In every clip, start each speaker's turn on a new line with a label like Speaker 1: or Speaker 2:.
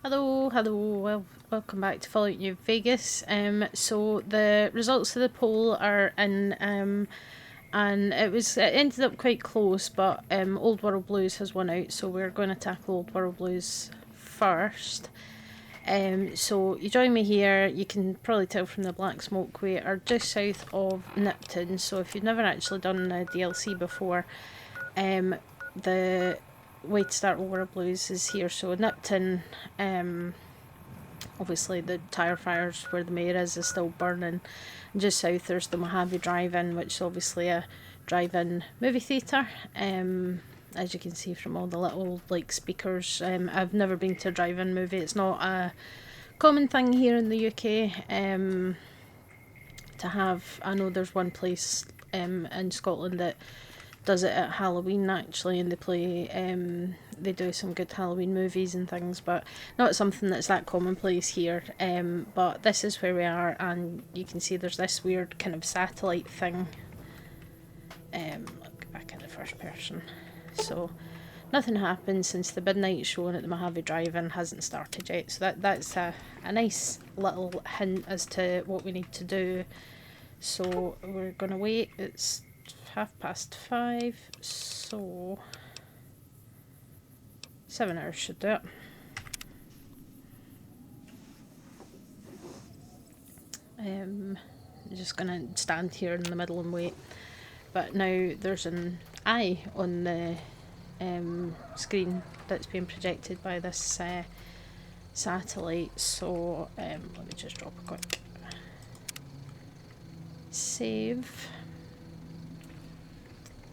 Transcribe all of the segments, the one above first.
Speaker 1: Hello, hello. Welcome back to Fallout New Vegas. So the results of the poll are in, and it ended up quite close, but Old World Blues has won out, so we're going to tackle Old World Blues first. So you join me here. You can probably tell from the black smoke we are just south of Nipton. So if you've never actually done the DLC before, the way to start World Blues is here. So Nipton, obviously the tyre fires where the mayor is still burning. And just south there's the Mojave Drive-In, which is obviously a drive-in movie theatre. As you can see from all the little speakers. I've never been to a drive-in movie. It's not a common thing here in the UK to have. I know there's one place in Scotland that does it at Halloween actually, and they do some good Halloween movies and things, but not something that's that commonplace here. But this is where we are, and you can see there's this weird kind of satellite thing. Look back at the first person. So nothing happened since the midnight showing at the Mojave Drive-In hasn't started yet. So that's a nice little hint as to what we need to do. So we're gonna wait. It's 5:30, so 7 hours should do it. I'm just gonna stand here in the middle and wait. But now there's an eye on the screen that's being projected by this satellite, so let me just drop a quick save.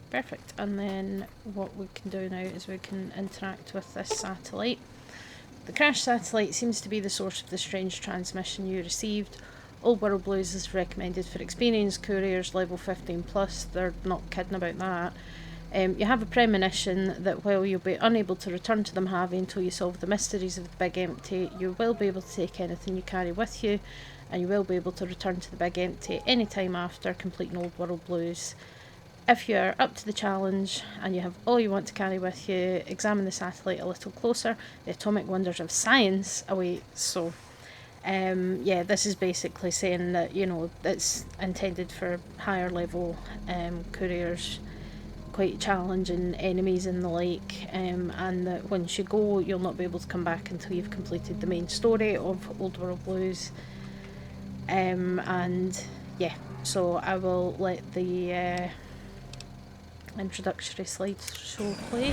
Speaker 1: Perfect, and then what we can do now is we can interact with this satellite. The crash satellite seems to be the source of the strange transmission you received. Old World Blues is recommended for experienced couriers level 15 plus. They're not kidding about that. You have a premonition that while you'll be unable to return to the Mojave until you solve the mysteries of the Big Empty, you will be able to take anything you carry with you, and you will be able to return to the Big Empty any time after completing Old World Blues. If you are up to the challenge and you have all you want to carry with you, examine the satellite a little closer. The atomic wonders of science await. So, yeah, this is basically saying that, you know, it's intended for higher level couriers, quite challenging enemies and the like, and that once you go, you'll not be able to come back until you've completed the main story of Old World Blues. And yeah, so I will let the introductory slideshow play.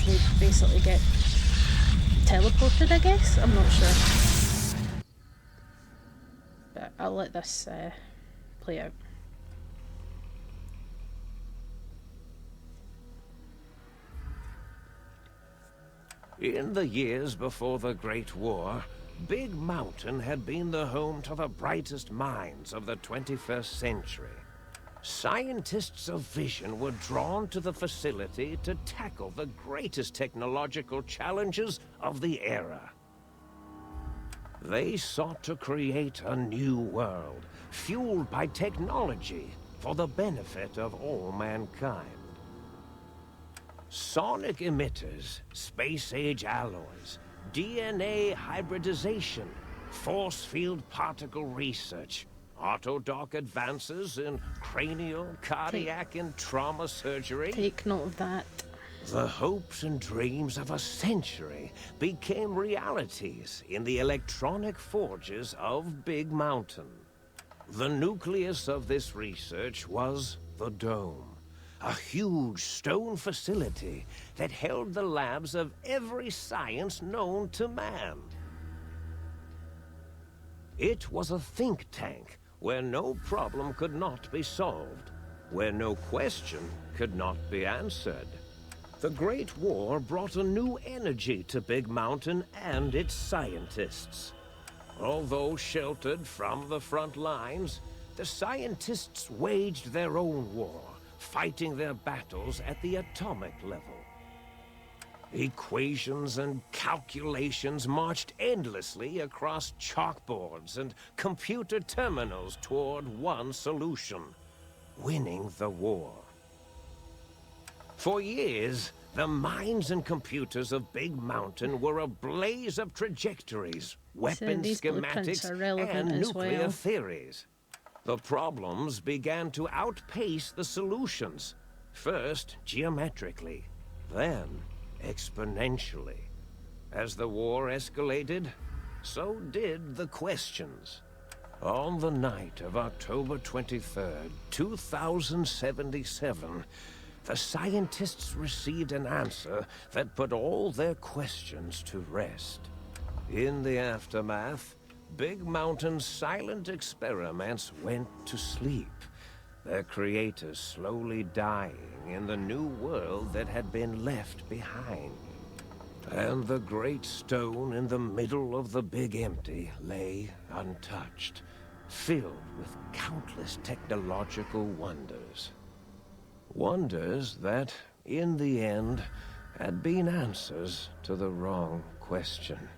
Speaker 1: We basically get teleported, I guess. I'm not sure, but I'll let this play out.
Speaker 2: In the years before the Great War, Big Mountain had been the home to the brightest minds of the 21st century. Scientists of vision were drawn to the facility to tackle the greatest technological challenges of the era. They sought to create a new world, fueled by technology for the benefit of all mankind. Sonic emitters, space-age alloys, DNA hybridization, force field particle research, autodoc advances in cranial, cardiac, and trauma surgery.
Speaker 1: Take note of that.
Speaker 2: The hopes and dreams of a century became realities in the electronic forges of Big Mountain. The nucleus of this research was the Dome, a huge stone facility that held the labs of every science known to man. It was a think tank where no problem could not be solved, where no question could not be answered. The Great War brought a new energy to Big Mountain and its scientists. Although sheltered from the front lines, the scientists waged their own war, fighting their battles at the atomic level. Equations and calculations marched endlessly across chalkboards and computer terminals toward one solution: winning the war. For years, The minds and computers of Big Mountain were a blaze of trajectories, weapon
Speaker 1: these blueprints
Speaker 2: schematics,
Speaker 1: are relevant
Speaker 2: and
Speaker 1: as
Speaker 2: nuclear
Speaker 1: well.
Speaker 2: theories. The problems began to outpace the solutions, first geometrically, then exponentially. As the war escalated, so did the questions. On the night of October 23rd, 2077, the scientists received an answer that put all their questions to rest. In the aftermath, Big Mountain's silent experiments went to sleep, their creators slowly dying in the new world that had been left behind. And the great stone in the middle of the Big Empty lay untouched, filled with countless technological wonders. Wonders that, in the end, had been answers to the wrong question.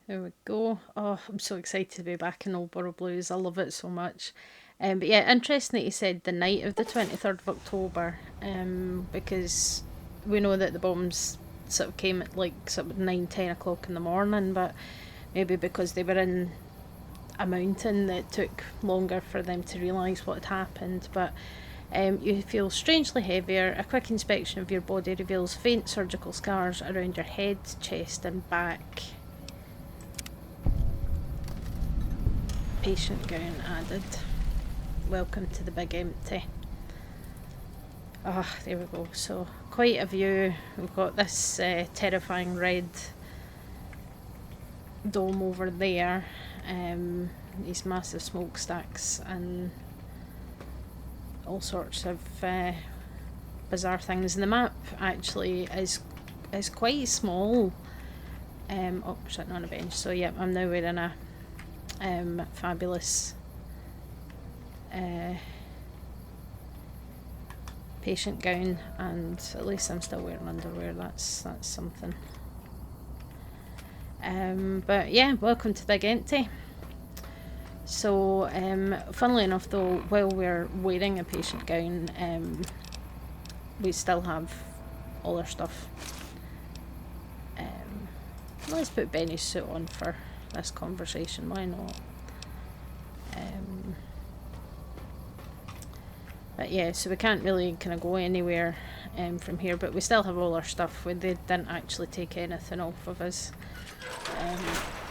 Speaker 1: There we go. Oh, I'm so excited to be back in Old Borough Blues. I love it so much. But yeah, interesting that you said the night of the 23rd of October, because we know that the bombs sort of came at like sort of 9-10 o'clock in the morning, but maybe because they were in a mountain that took longer for them to realise what had happened. But you feel strangely heavier. A quick inspection of your body reveals faint surgical scars around your head, chest and back. Patient gown added. Welcome to the Big Empty. Ah, there we go. So quite a view. We've got this terrifying red dome over there. These massive smokestacks and all sorts of bizarre things. And the map actually is quite small. Oh, sitting on a bench. So yeah, I'm now wearing a fabulous patient gown, and at least I'm still wearing underwear. That's something. But yeah, welcome to Big Empty. So funnily enough though, while we're wearing a patient gown, we still have all our stuff. Let's put Benny's suit on for this conversation, why not? But yeah, so we can't really kind of go anywhere from here, but we still have all our stuff. They didn't actually take anything off of us.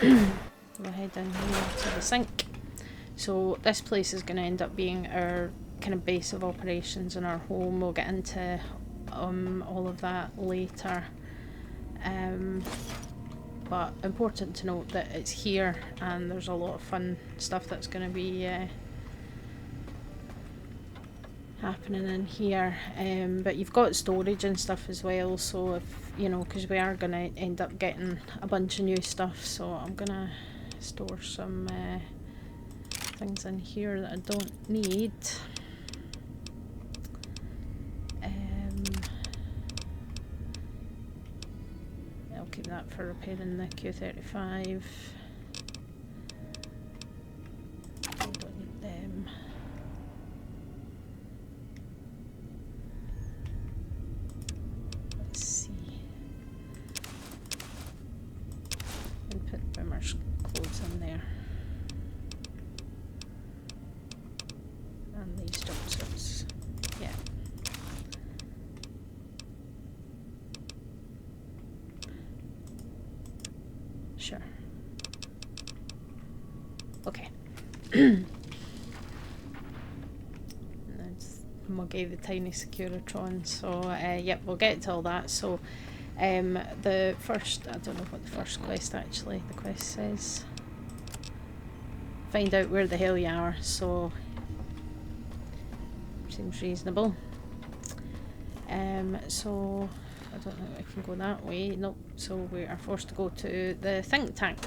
Speaker 1: We'll head down here to the sink. So this place is going to end up being our kind of base of operations and our home. We'll get into all of that later. But important to note that it's here and there's a lot of fun stuff that's going to be happening in here. But you've got storage and stuff as well, so if you know, because we are going to end up getting a bunch of new stuff, so I'm going to store some things in here that I don't need. I'll keep that for repairing the Q35. I don't need them. Let's see. And put Brimmer's clothes in there. And these jumpsuits. Yeah. Sure. Okay. That's Muggy the tiny Securitron. So yep, we'll get to all that. So the first, I don't know what the first quest actually, the quest says. Find out where the hell you are, so seems reasonable. So I don't know if I can go that way. Nope. So we are forced to go to the think tank.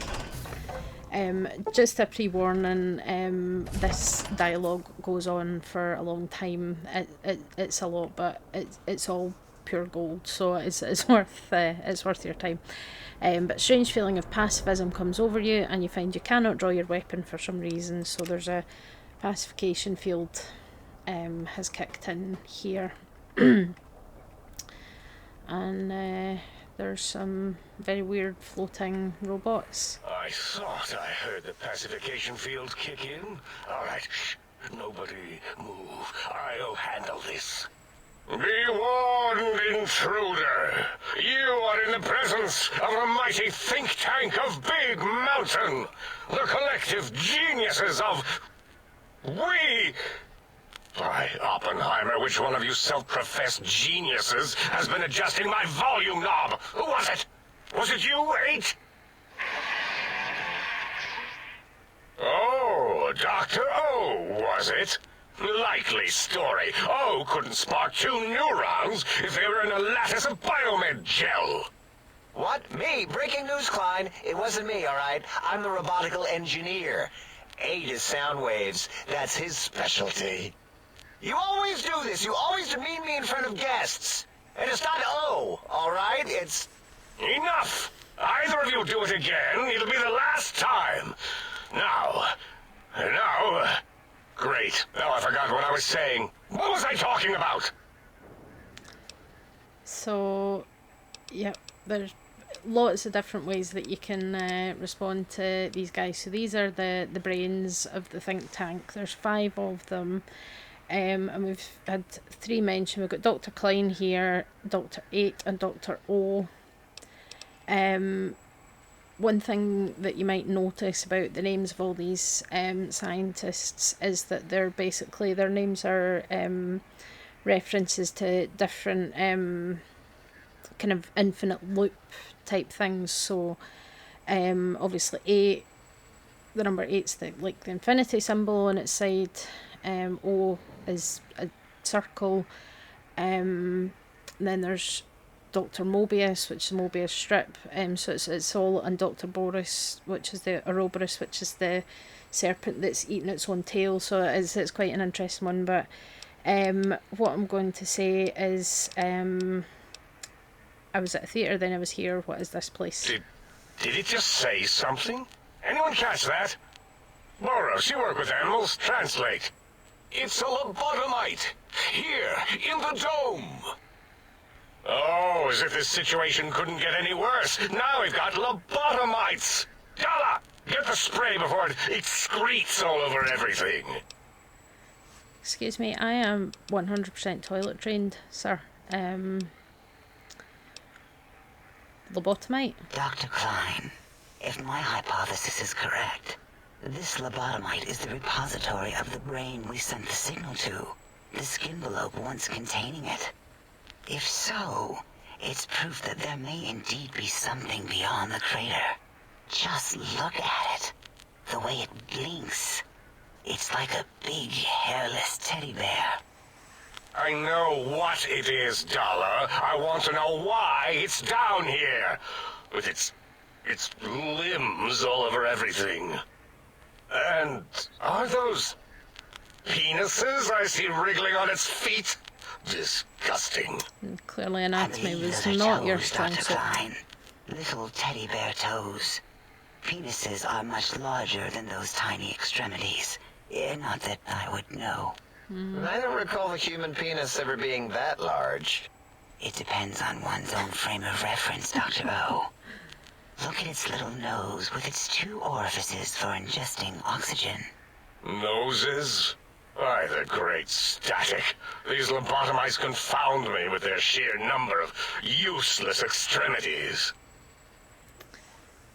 Speaker 1: Just a pre-warning, this dialogue goes on for a long time. It's a lot, but it's all pure gold, so it's worth your time. But strange feeling of pacifism comes over you, and you find you cannot draw your weapon for some reason. So there's a pacification field has kicked in here. and there's some very weird floating robots.
Speaker 3: I thought I heard the pacification field kick in. All right, shh. Nobody move. I'll handle this. Be warned, intruder. You are in the presence of the mighty think tank of Big Mountain. The collective geniuses of... We... By Oppenheimer, which one of you self-professed geniuses has been adjusting my volume knob? Who was it? Was it you, 8? Oh, Dr. O, was it? Likely story. O couldn't spark 2 neurons if they were in a lattice of biomed gel.
Speaker 4: What? Me? Breaking news, Klein. It wasn't me, all right? I'm the robotical engineer. 8 is sound waves. That's his specialty. You always do this. You always demean me in front of guests. And it's not O, all right? It's...
Speaker 3: Enough! Either of you do it again, it'll be the last time. Now... Great. Now I forgot what I was saying. What was I talking about?
Speaker 1: So, yeah, there's lots of different ways that you can respond to these guys. So these are the brains of the think tank. There's 5 of them. And we've had 3 mentioned. We've got Dr. Klein here, Dr. 8 and Dr. O. One thing that you might notice about the names of all these scientists is that they're basically, their names are references to different kind of infinite loop type things. So obviously 8, the number 8's the infinity symbol on its side. O is a circle. Then there's Dr. Mobius, which is the Mobius strip. So it's all, and Dr. Boris, which is the Ouroboros, which is the serpent that's eating its own tail. So it's quite an interesting one. But what I'm going to say is, I was at a theatre, then I was here. What is this place?
Speaker 3: Did it just say something? Anyone catch that? Boros, you work with animals. Translate. It's a lobotomite. Here, in the dome. Oh, as if this situation couldn't get any worse. Now we've got lobotomites. Dalla, get the spray before it excretes all over everything.
Speaker 1: Excuse me, I am 100% toilet trained, sir. Lobotomite?
Speaker 5: Dr. Klein, if my hypothesis is correct, this lobotomite is the repository of the brain we sent the signal to, the skin envelope once containing it. If so, it's proof that there may indeed be something beyond the crater. Just look at it. The way it blinks. It's like a big, hairless teddy bear.
Speaker 3: I know what it is, Dollar. I want to know why it's down here. With its limbs all over everything. And are those penises I see wriggling on its feet? Disgusting.
Speaker 1: And clearly anatomy was
Speaker 5: These are
Speaker 1: not your
Speaker 5: toes,
Speaker 1: strong
Speaker 5: Dr.
Speaker 1: suit.
Speaker 5: Klein. Little teddy bear toes. Penises are much larger than those tiny extremities. Not that I would know.
Speaker 4: I don't recall the human penis ever being that large.
Speaker 5: It depends on one's own frame of reference, Dr. O. Look at its little nose with its 2 orifices for ingesting oxygen.
Speaker 3: Noses? By the great static. These lobotomites confound me with their sheer number of useless extremities.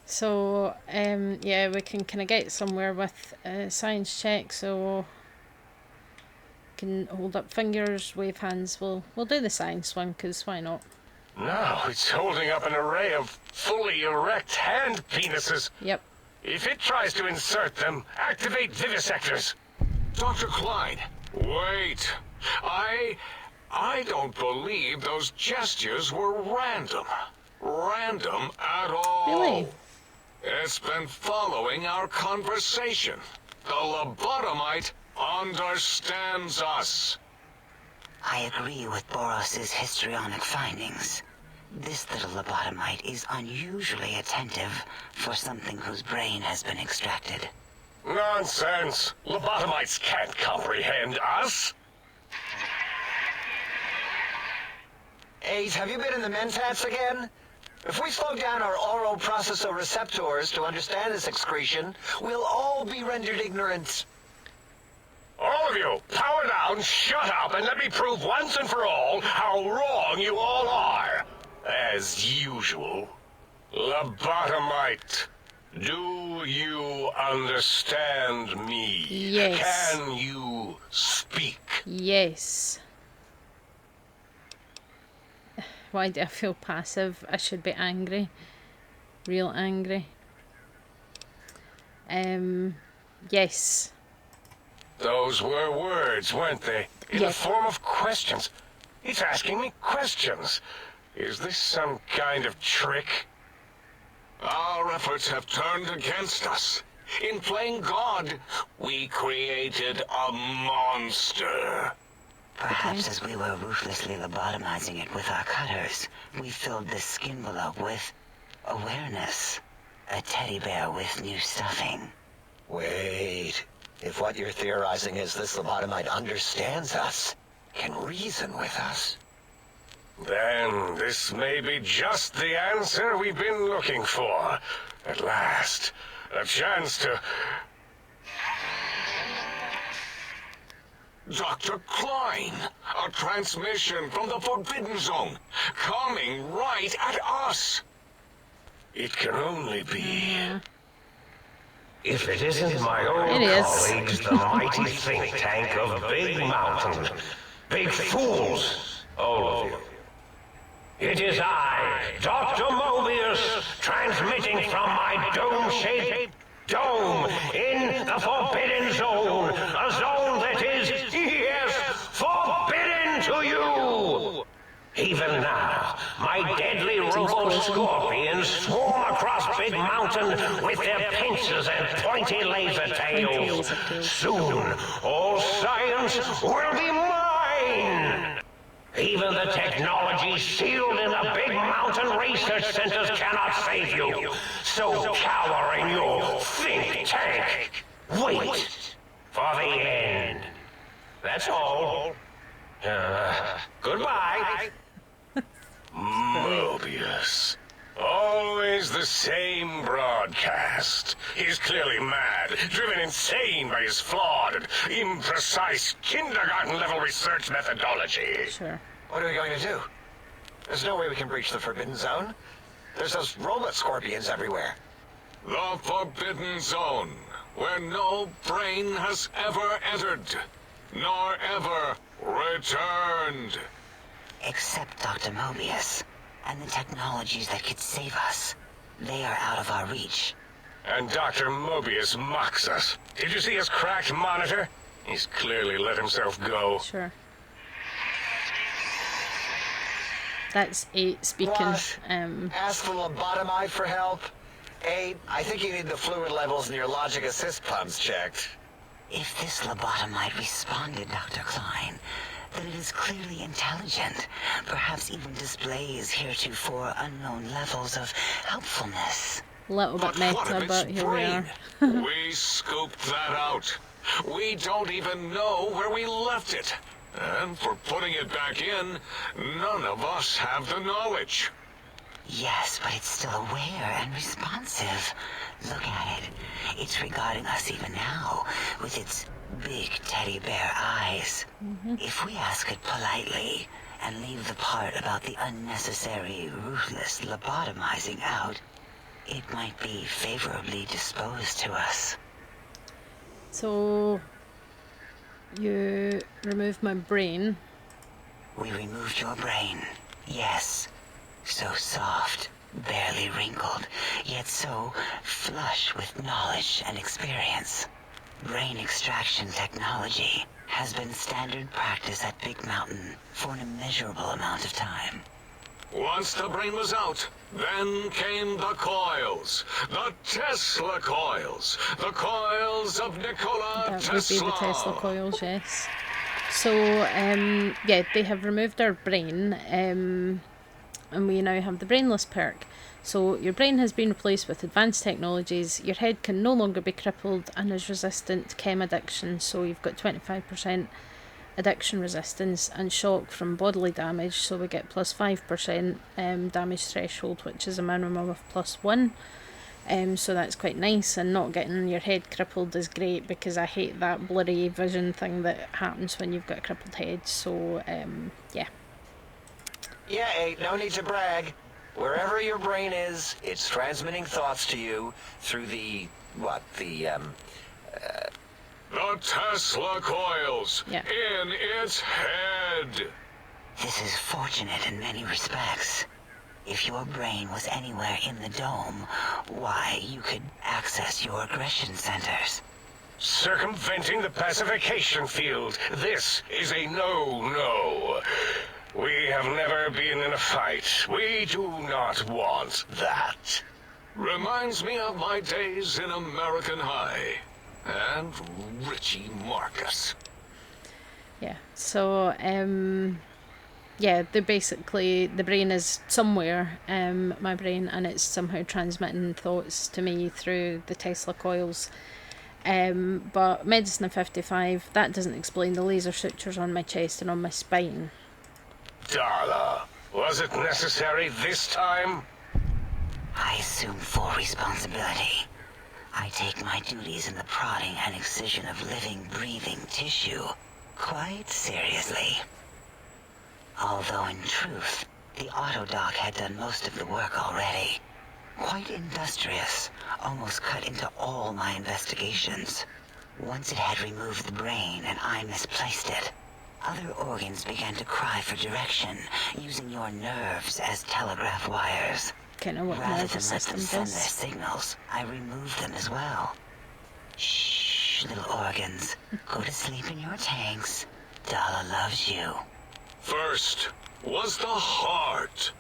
Speaker 1: So, yeah, we can kind of get somewhere with a science check, so can hold up fingers, wave hands. We'll do the science one, because why not?
Speaker 3: Now it's holding up an array of fully erect hand penises.
Speaker 1: Yep.
Speaker 3: If it tries to insert them, activate vivisectors. Dr. Klein, wait. I don't believe those gestures were random. Random at all.
Speaker 1: Really?
Speaker 3: It's been following our conversation. The lobotomite understands us.
Speaker 5: I agree with Boros's histrionic findings. This little lobotomite is unusually attentive for something whose brain has been extracted.
Speaker 3: Nonsense! Lobotomites can't comprehend us!
Speaker 4: Ace, have you been in the mentats again? If we slow down our oral processoreceptors to understand this excretion, we'll all be rendered ignorant.
Speaker 3: All of you, power down, shut up, and let me prove once and for all how wrong you all are. As usual. Lobotomite, do you understand me?
Speaker 1: Yes.
Speaker 3: Can you speak?
Speaker 1: Yes. Why do I feel passive? I should be angry. Real angry. Yes.
Speaker 3: Those were words, weren't they? In the form of questions. It's asking me questions. Is this some kind of trick? Our efforts have turned against us. In playing God, we created a monster.
Speaker 5: Perhaps as we were ruthlessly lobotomizing it with our cutters, we filled this skin envelope with awareness. A teddy bear with new stuffing.
Speaker 4: Wait. If what you're theorizing is this lobotomite understands us, can reason with us,
Speaker 3: then this may be just the answer we've been looking for. At last, a chance to... Dr. Klein, a transmission from the Forbidden Zone, coming right at us. It can only be...
Speaker 2: If it isn't my old
Speaker 1: It is.
Speaker 2: colleagues, the mighty think tank of Big Mountain. Big fools, all of you. It is I, Dr. Mobius, transmitting from my dome-shaped dome in the Forbidden Zone. A zone that is, yes, forbidden to you. Even now, my deadly robot scorpions swarm across Big Mountain with their pincers and pointy laser tails. Soon, all science will be mine. Even the technology sealed in the Big Mountain research centers cannot save you. So cower in your think tank. Wait for the end. That's all. Goodbye.
Speaker 3: Mobius. Always the same broadcast. He's clearly mad, driven insane by his flawed and imprecise kindergarten-level research methodology.
Speaker 1: Sure.
Speaker 4: what are we going to do? There's no way we can breach the Forbidden Zone. There's those robot scorpions everywhere.
Speaker 3: The Forbidden Zone, where no brain has ever entered, nor ever returned.
Speaker 5: Except Dr. Mobius, and the technologies that could save us. They are out of our reach.
Speaker 3: And Dr. Mobius mocks us. Did you see his cracked monitor? He's clearly let himself go.
Speaker 1: Sure. That's 8 speaking.
Speaker 4: What? Ask the lobotomite for help? 8, I think you need the fluid levels in your logic assist pumps checked.
Speaker 5: If this lobotomite responded, Dr. Klein, then it is clearly intelligent, perhaps even displays heretofore unknown levels of helpfulness.
Speaker 1: Little bit
Speaker 3: But what
Speaker 1: meta,
Speaker 3: of its
Speaker 1: but here we
Speaker 3: brain?
Speaker 1: are.
Speaker 3: We scooped that out. We don't even know where we left it. And for putting it back in, none of us have the knowledge.
Speaker 5: Yes, but it's still aware and responsive. Look at it. It's regarding us even now, with its big teddy bear eyes. If we ask it politely, and leave the part about the unnecessary, ruthless lobotomizing out, it might be favorably disposed to us.
Speaker 1: So, you remove my brain.
Speaker 5: We removed your brain, yes. So soft, barely wrinkled, yet so flush with knowledge and experience. Brain extraction technology has been standard practice at Big Mountain for an immeasurable amount of time.
Speaker 3: Once the brain was out, then came the coils. The Tesla coils. The coils of Nikola
Speaker 1: That
Speaker 3: Tesla.
Speaker 1: would be the Tesla coils, yes. So, yeah, they have removed our brain, and we now have the brainless perk. So your brain has been replaced with advanced technologies, your head can no longer be crippled and is resistant to chem addiction, so you've got 25% addiction resistance, and shock from bodily damage, so we get plus 5% damage threshold, which is a minimum of +1. So that's quite nice, and not getting your head crippled is great, because I hate that blurry vision thing that happens when you've got a crippled head. So yeah.
Speaker 4: Yeah, ain't no need to brag. Wherever your brain is, it's transmitting thoughts to you through the
Speaker 3: Tesla coils
Speaker 1: Yeah.
Speaker 3: in its head.
Speaker 5: This is fortunate in many respects. If your brain was anywhere in the dome, why, you could access your aggression centers.
Speaker 3: Circumventing the pacification field. This is a no-no. We have never been in a fight. We do not want that. Reminds me of my days in American High. And Richie Marcus.
Speaker 1: Yeah, so yeah, they're basically, the brain is somewhere, my brain, and it's somehow transmitting thoughts to me through the Tesla coils. But medicine of 55, that doesn't explain the laser sutures on my chest and on my spine.
Speaker 3: Darla, was it necessary this time?
Speaker 5: I assume full responsibility. I take my duties in the prodding and excision of living, breathing tissue quite seriously. Although in truth, the autodoc had done most of the work already. Quite industrious, almost cut into all my investigations. Once it had removed the brain and I misplaced it, other organs began to cry for direction, using your nerves as telegraph wires.
Speaker 1: Kind of what the
Speaker 5: Rather
Speaker 1: nervous
Speaker 5: than let them
Speaker 1: system
Speaker 5: send their
Speaker 1: does.
Speaker 5: signals, I removed them as well. Shh, little organs. Go to sleep in your tanks. Dala loves you.
Speaker 3: First was the heart.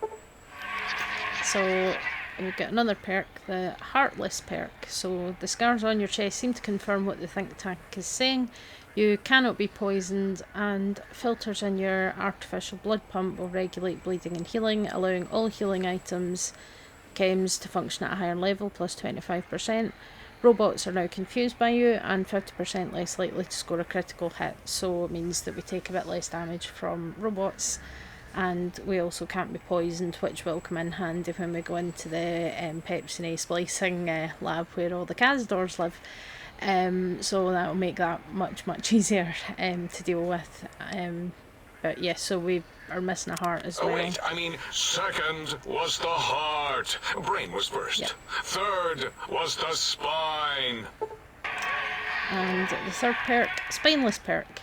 Speaker 1: So we've got another perk, the Heartless perk. So the scars on your chest seem to confirm what the think tank is saying. You cannot be poisoned, and filters in your artificial blood pump will regulate bleeding and healing, allowing all healing items, chems, to function at a higher level, plus 25%. Robots are now confused by you, and 50% less likely to score a critical hit, so it means that we take a bit less damage from robots. And we also can't be poisoned, which will come in handy when we go into the Pepsin A splicing lab where all the Cazadors live. So that will make that much easier to deal with. But yeah, so we are missing a heart as well.
Speaker 3: Wait, I mean, second was the heart. Brain was first.
Speaker 1: Yep.
Speaker 3: Third was the spine.
Speaker 1: And the third perk, Spineless perk.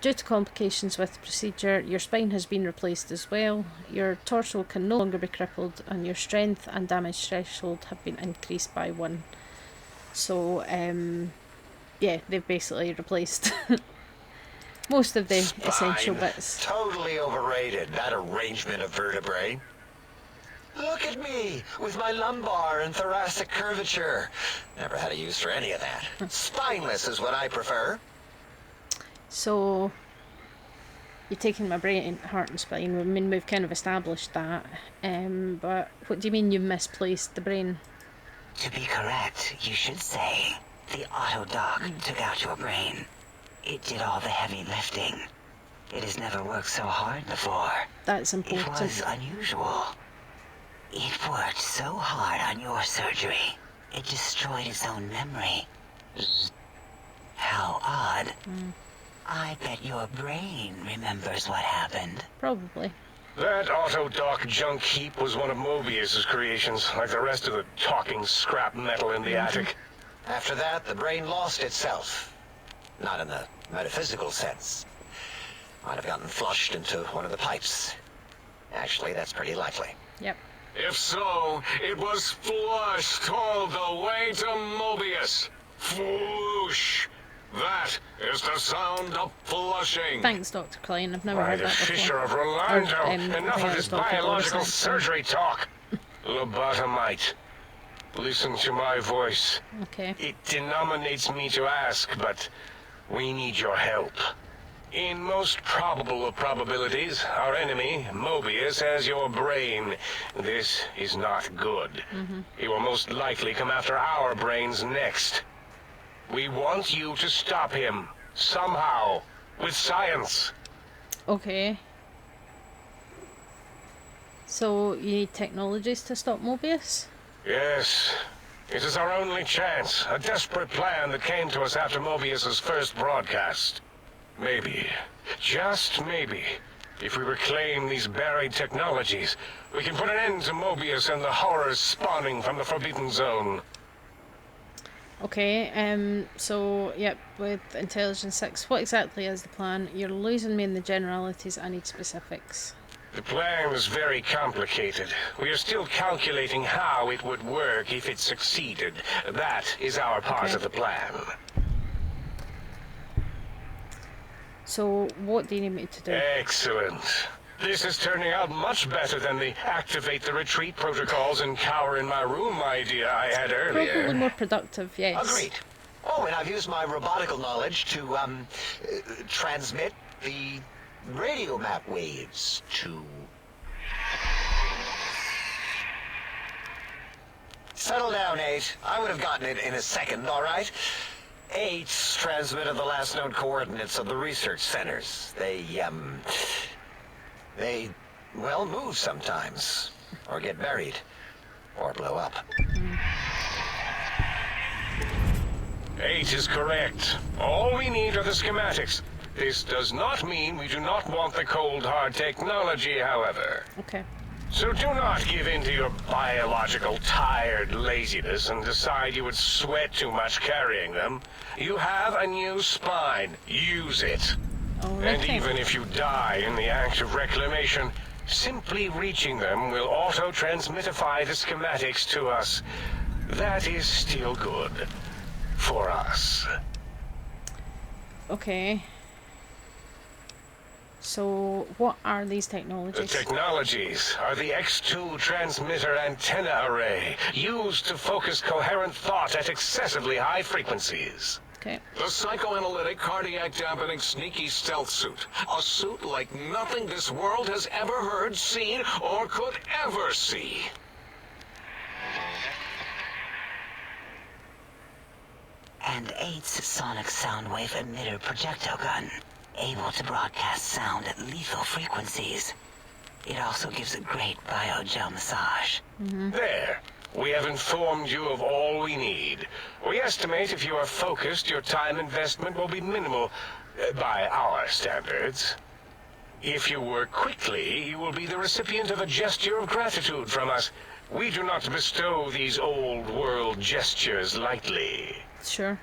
Speaker 1: Due to complications with the procedure, your spine has been replaced as well. Your torso can no longer be crippled, and your strength and damage threshold have been increased by 1. So, yeah, they've basically replaced most of the essential
Speaker 4: Spine.
Speaker 1: bits.
Speaker 4: Totally overrated, that arrangement of vertebrae. Look at me, with my lumbar and thoracic curvature. Never had a use for any of that. Spineless is what I prefer.
Speaker 1: So, you're taking my brain, heart and spine. I mean, we've kind of established that. But what do you mean you misplaced the brain?
Speaker 5: To be correct, you should say, the autodoc took out your brain. It did all the heavy lifting. It has never worked so hard before.
Speaker 1: That's
Speaker 5: It
Speaker 1: important.
Speaker 5: was unusual. It worked so hard on your surgery, it destroyed its own memory. How odd. I bet your brain remembers what happened.
Speaker 1: Probably.
Speaker 3: That autodoc junk heap was one of Mobius's creations, like the rest of the talking scrap metal in the attic.
Speaker 4: After that, the brain lost itself. Not in the metaphysical sense. Might have gotten flushed into one of the pipes. Actually, that's pretty likely.
Speaker 1: Yep.
Speaker 3: If so, it was flushed all the way to Mobius. Floosh. That is the sound of flushing.
Speaker 1: Thanks, Dr. Klein. I've never
Speaker 3: By
Speaker 1: heard
Speaker 3: the
Speaker 1: that
Speaker 3: Fisher
Speaker 1: before.
Speaker 3: of Rolando.
Speaker 1: Or,
Speaker 3: Enough
Speaker 1: yeah,
Speaker 3: of this
Speaker 1: Dr.
Speaker 3: biological
Speaker 1: Boris,
Speaker 3: surgery talk. Lobotomite. Listen to my voice.
Speaker 1: Okay.
Speaker 3: It denominates me to ask, but we need your help. In most probable of probabilities, our enemy, Mobius, has your brain. This is not good. He will most likely come after our brains next. We want you to stop him, somehow. with science.
Speaker 1: Okay. So you need technologies to stop Mobius?
Speaker 3: Yes. It is our only chance. A desperate plan that came to us after Mobius's first broadcast. Maybe, just maybe, if we reclaim these buried technologies, we can put an end to Mobius and the horrors spawning from the Forbidden Zone.
Speaker 1: Okay, so, yep, with Intelligence 6, what exactly is the plan? You're losing me in the generalities, I need specifics.
Speaker 3: The plan is very complicated. We are still calculating how it would work if it succeeded. That is our part of the plan.
Speaker 1: So, what do you need me to do?
Speaker 3: Excellent. This is turning out much better than the activate the retreat protocols and cower in my room idea I had earlier.
Speaker 1: Probably more productive, yes.
Speaker 4: Agreed. Oh, and I've used my robotical knowledge to, transmit the radio map waves to... Settle down, 8. I would have gotten it in a second, all right? 8's transmitted the last known coordinates of the research centers. They, well, move sometimes. Or get buried. Or blow up.
Speaker 3: 8 is correct. All we need are the schematics. This does not mean we do not want the cold hard technology, however.
Speaker 1: Okay.
Speaker 3: So do not give in to your biological tired laziness and decide you would sweat too much carrying them. You have a new spine. Use it. And even if you die in the act of reclamation, simply reaching them will auto-transmitify the schematics to us. That is still good. For us.
Speaker 1: Okay. So, what are these
Speaker 3: The
Speaker 1: technologies?
Speaker 3: technologies are the X2 transmitter antenna array, used to focus coherent thought at excessively high frequencies.
Speaker 1: Okay.
Speaker 6: The psychoanalytic, cardiac dampening, sneaky stealth suit. A suit like nothing this world has ever heard, seen, or could ever see.
Speaker 5: And 8's sonic sound wave emitter projectile gun, able to broadcast sound at lethal frequencies. It also gives a great biogel massage.
Speaker 3: There. We have informed you of all we need. We estimate if you are focused, your time investment will be minimal, by our standards. If you work quickly, you will be the recipient of a gesture of gratitude from us. We do not bestow these old world gestures lightly.
Speaker 1: Sure.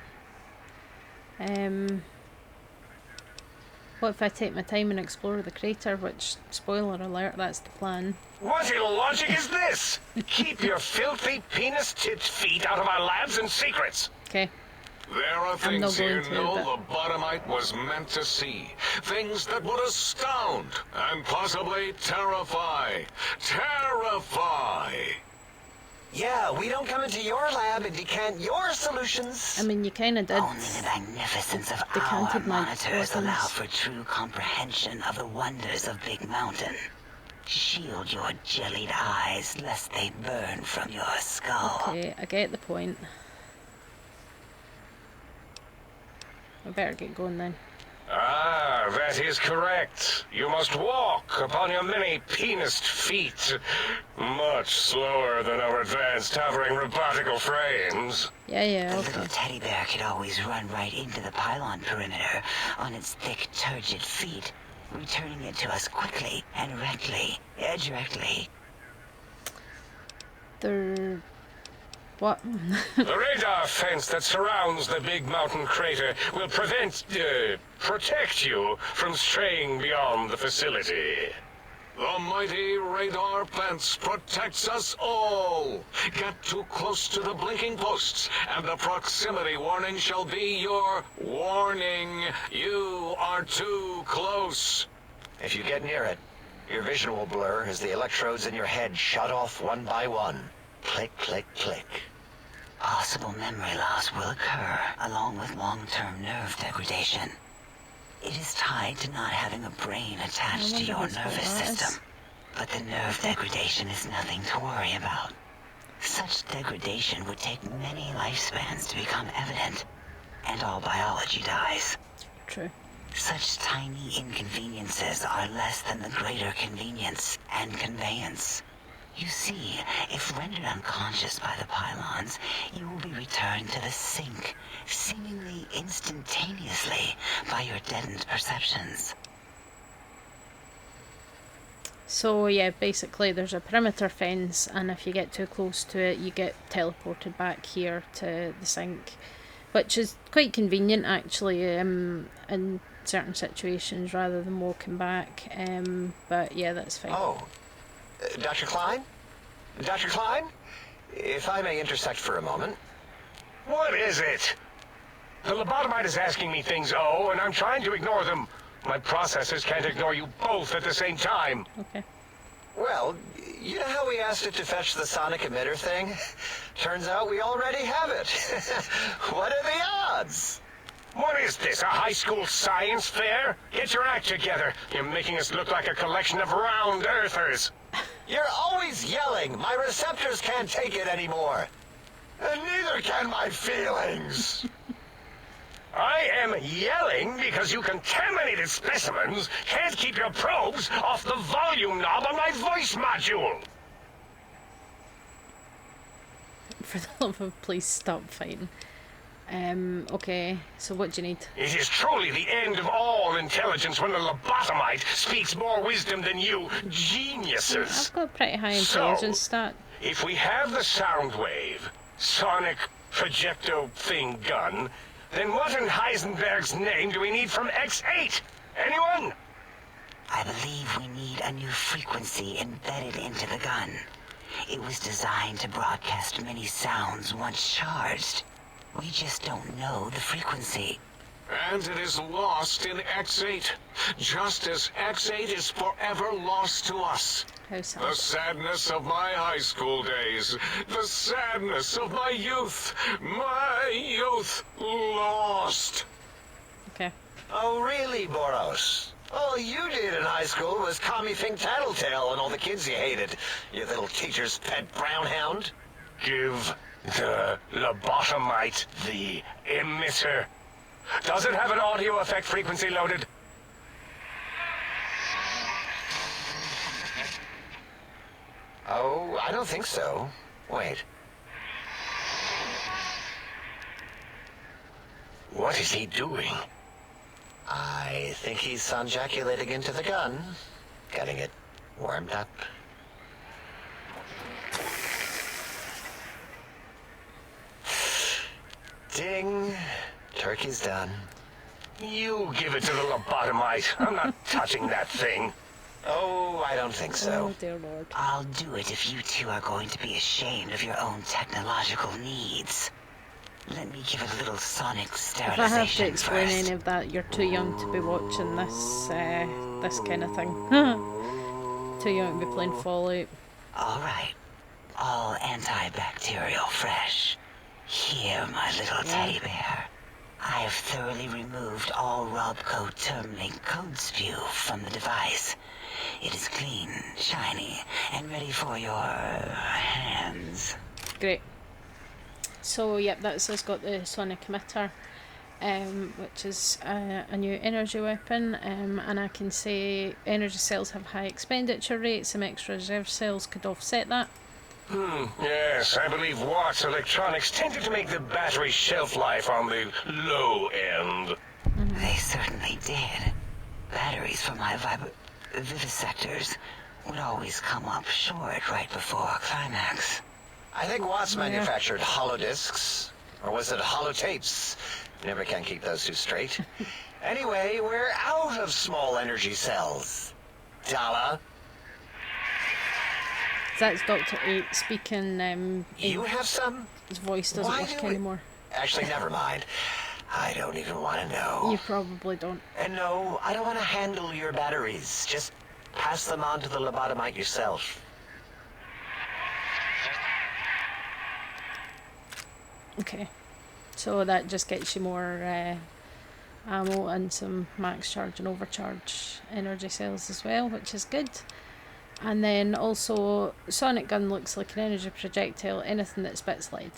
Speaker 1: What if I take my time and explore the crater, which, spoiler alert, that's the plan.
Speaker 3: What illogic is this? Keep your filthy, penis-tipped feet out of our labs and secrets.
Speaker 1: Okay.
Speaker 6: There are
Speaker 1: not
Speaker 6: things
Speaker 1: going
Speaker 6: here
Speaker 1: to,
Speaker 6: no
Speaker 1: but-
Speaker 6: lobotomite was meant to see. Things that would astound and possibly terrify. Terrify!
Speaker 4: Yeah, we don't come into your lab and decant your solutions.
Speaker 1: I mean, you kind of did.
Speaker 5: Only the magnificence of our
Speaker 1: Decanted my
Speaker 5: monitors allow
Speaker 1: weapons.
Speaker 5: for true comprehension of the wonders of Big Mountain. Shield your jellied eyes lest they burn from your skull.
Speaker 1: Okay, I get the point. I better get going then.
Speaker 3: Ah, that is correct. You must walk upon your many penised feet. Much slower than our advanced hovering robotical frames.
Speaker 1: Yeah,
Speaker 5: The
Speaker 1: okay.
Speaker 5: little teddy bear could always run right into the pylon perimeter on its thick, turgid feet, returning it to us quickly and directly.
Speaker 1: They're... What?
Speaker 3: The radar fence that surrounds the big mountain crater will protect you from straying beyond the facility.
Speaker 6: The mighty radar fence protects us all. Get too close to the blinking posts, and the proximity warning shall be your warning. You are too close.
Speaker 4: If you get near it, your vision will blur as the electrodes in your head shut off one by one. Click, click, click.
Speaker 5: Possible memory loss will occur, along with long-term nerve degradation. It is tied to not having a brain attached to
Speaker 1: wonder
Speaker 5: your
Speaker 1: what's what
Speaker 5: nervous
Speaker 1: that is.
Speaker 5: system. But the nerve degradation is nothing to worry about. Such degradation would take many lifespans to become evident, and all biology dies.
Speaker 1: True.
Speaker 5: Such tiny inconveniences are less than the greater convenience and conveyance. You see, if rendered unconscious by the pylons, you will be returned to the sink, seemingly instantaneously by your deadened perceptions.
Speaker 1: So yeah, basically there's a perimeter fence, and if you get too close to it, you get teleported back here to the sink, which is quite convenient actually in certain situations rather than walking back. But yeah, that's fine.
Speaker 4: Oh, Dr. Klein? Dr. Klein? If I may intersect for a moment.
Speaker 3: What is it? The lobotomite is asking me things, and I'm trying to ignore them. My processors can't ignore you both at the same time.
Speaker 1: Okay.
Speaker 4: Well, you know how we asked it to fetch the sonic emitter thing? Turns out we already have it. What are the odds?
Speaker 3: What is this, a high school science fair? Get your act together. You're making us look like a collection of round earthers.
Speaker 4: You're always yelling. My receptors can't take it anymore. And neither can my feelings.
Speaker 3: I am yelling because you contaminated specimens can't keep your probes off the volume knob on my voice module.
Speaker 1: For the love of, please stop fighting. Okay, so what do you need?
Speaker 3: It is truly the end of all intelligence when the lobotomite speaks more wisdom than you geniuses.
Speaker 1: I've got pretty high
Speaker 3: So,
Speaker 1: intelligence stat.
Speaker 3: If we have the sound wave, sonic projecto thing gun, then what in Heisenberg's name do we need from X8? Anyone?
Speaker 5: I believe we need a new frequency embedded into the gun. It was designed to broadcast many sounds once charged. We just don't know the frequency.
Speaker 6: And it is lost in X8, just as X8 is forever lost to us.
Speaker 1: How sad.
Speaker 6: The sadness of my high school days, the sadness of my youth lost.
Speaker 1: Okay.
Speaker 4: Oh, really, Boros? All you did in high school was call me Fink Tattletale and all the kids you hated, you little teacher's pet brown hound.
Speaker 3: Give the lobotomite the emitter. Does it have an audio effect frequency loaded?
Speaker 4: Oh, I don't think so. Wait.
Speaker 3: What is he doing?
Speaker 4: I think he's sonjaculating into the gun. Getting it warmed up. Ding. Turkey's done.
Speaker 3: You give it to the lobotomite. I'm not touching that thing.
Speaker 4: Oh, I don't think so.
Speaker 1: Oh dear lord.
Speaker 5: I'll do it if you two are going to be ashamed of your own technological needs. Let me give a little sonic
Speaker 1: If I have to
Speaker 5: sterilization
Speaker 1: explain
Speaker 5: first.
Speaker 1: any of that, you're too young to be watching this this kind of thing. Too young to be playing Fallout.
Speaker 5: All right. All antibacterial fresh. Here, my little teddy bear. I have thoroughly removed all Robco Termlink code spew from the device. It is clean, shiny, and ready for your hands.
Speaker 1: Great. So yep, that's us got the sonic emitter, which is a new energy weapon, and I can say energy cells have high expenditure rates. Some extra reserve cells could offset that.
Speaker 3: Yes, I believe Watt's Electronics tended to make the battery shelf life on the low end.
Speaker 5: They certainly did. Batteries for my vivisectors would always come up short right before climax.
Speaker 4: I think Watts manufactured holodiscs. Or was it holotapes? Never can keep those two straight. Anyway, we're out of small energy cells. Dala,
Speaker 1: That's Dr. 8 speaking.
Speaker 4: you have some?
Speaker 1: His voice doesn't
Speaker 4: Why
Speaker 1: work
Speaker 4: do we-
Speaker 1: anymore.
Speaker 4: Actually, never mind. I don't even want to know.
Speaker 1: You probably don't.
Speaker 4: And no, I don't want to handle your batteries. Just pass them on to the lobotomite yourself.
Speaker 1: Okay. So that just gets you more ammo and some max charge and overcharge energy cells as well, which is good. And then also, sonic gun looks like an energy projectile, anything that spits lead.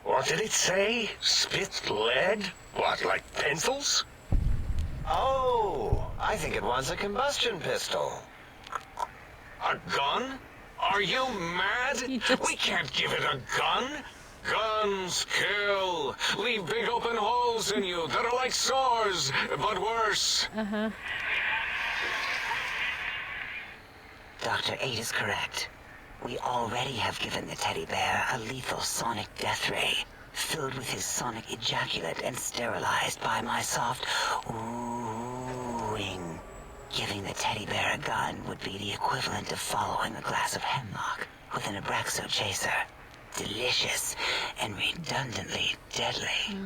Speaker 3: What did it say? Spit lead? What, like pencils?
Speaker 4: Oh, I think it wants a combustion pistol.
Speaker 6: A gun? Are you mad?
Speaker 1: You just-
Speaker 6: We can't give it a gun. Guns kill. Leave big open holes in you that are like sores, but worse.
Speaker 5: Dr. 8 is correct. We already have given the teddy bear a lethal sonic death ray, filled with his sonic ejaculate and sterilized by my soft oohing. Giving the teddy bear a gun would be the equivalent of following a glass of hemlock with an Abraxo chaser. Delicious and redundantly deadly.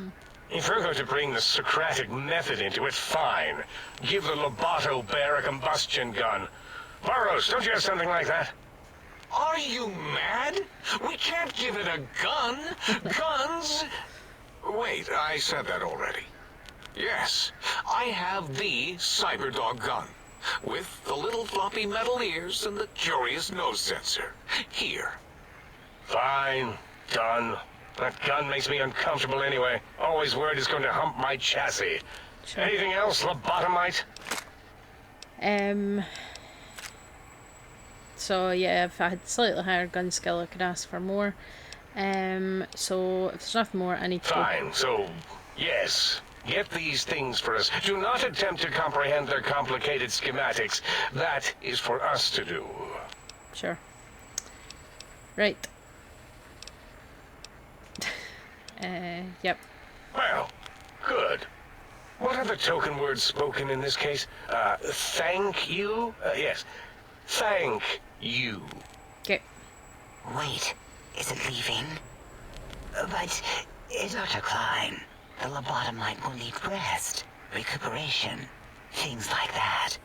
Speaker 3: If we're going to bring the Socratic method into it, fine. Give the Lobato bear a combustion gun. Burroughs, don't you have something like that?
Speaker 6: Are you mad? We can't give it a gun. Guns? Wait, I said that already. Yes, I have the Cyberdog gun, with the little floppy metal ears and the curious nose sensor. Here.
Speaker 3: Fine. Done. That gun makes me uncomfortable anyway. Always worried it's going to hump my chassis.
Speaker 1: Sure.
Speaker 3: Anything else, lobotomite?
Speaker 1: So yeah, if I had slightly higher gun skill, I could ask for more. So if there's nothing more, I need to go.
Speaker 3: Fine, so, yes. Get these things for us. Do not attempt to comprehend their complicated schematics. That is for us to do.
Speaker 1: Sure. Right. Yep.
Speaker 3: Well, good. What are the token words spoken in this case? Thank you? Yes. Thank you.
Speaker 1: Okay.
Speaker 5: Wait, is it leaving? But, Dr. Klein, the lobotomite will need rest, recuperation, things like that.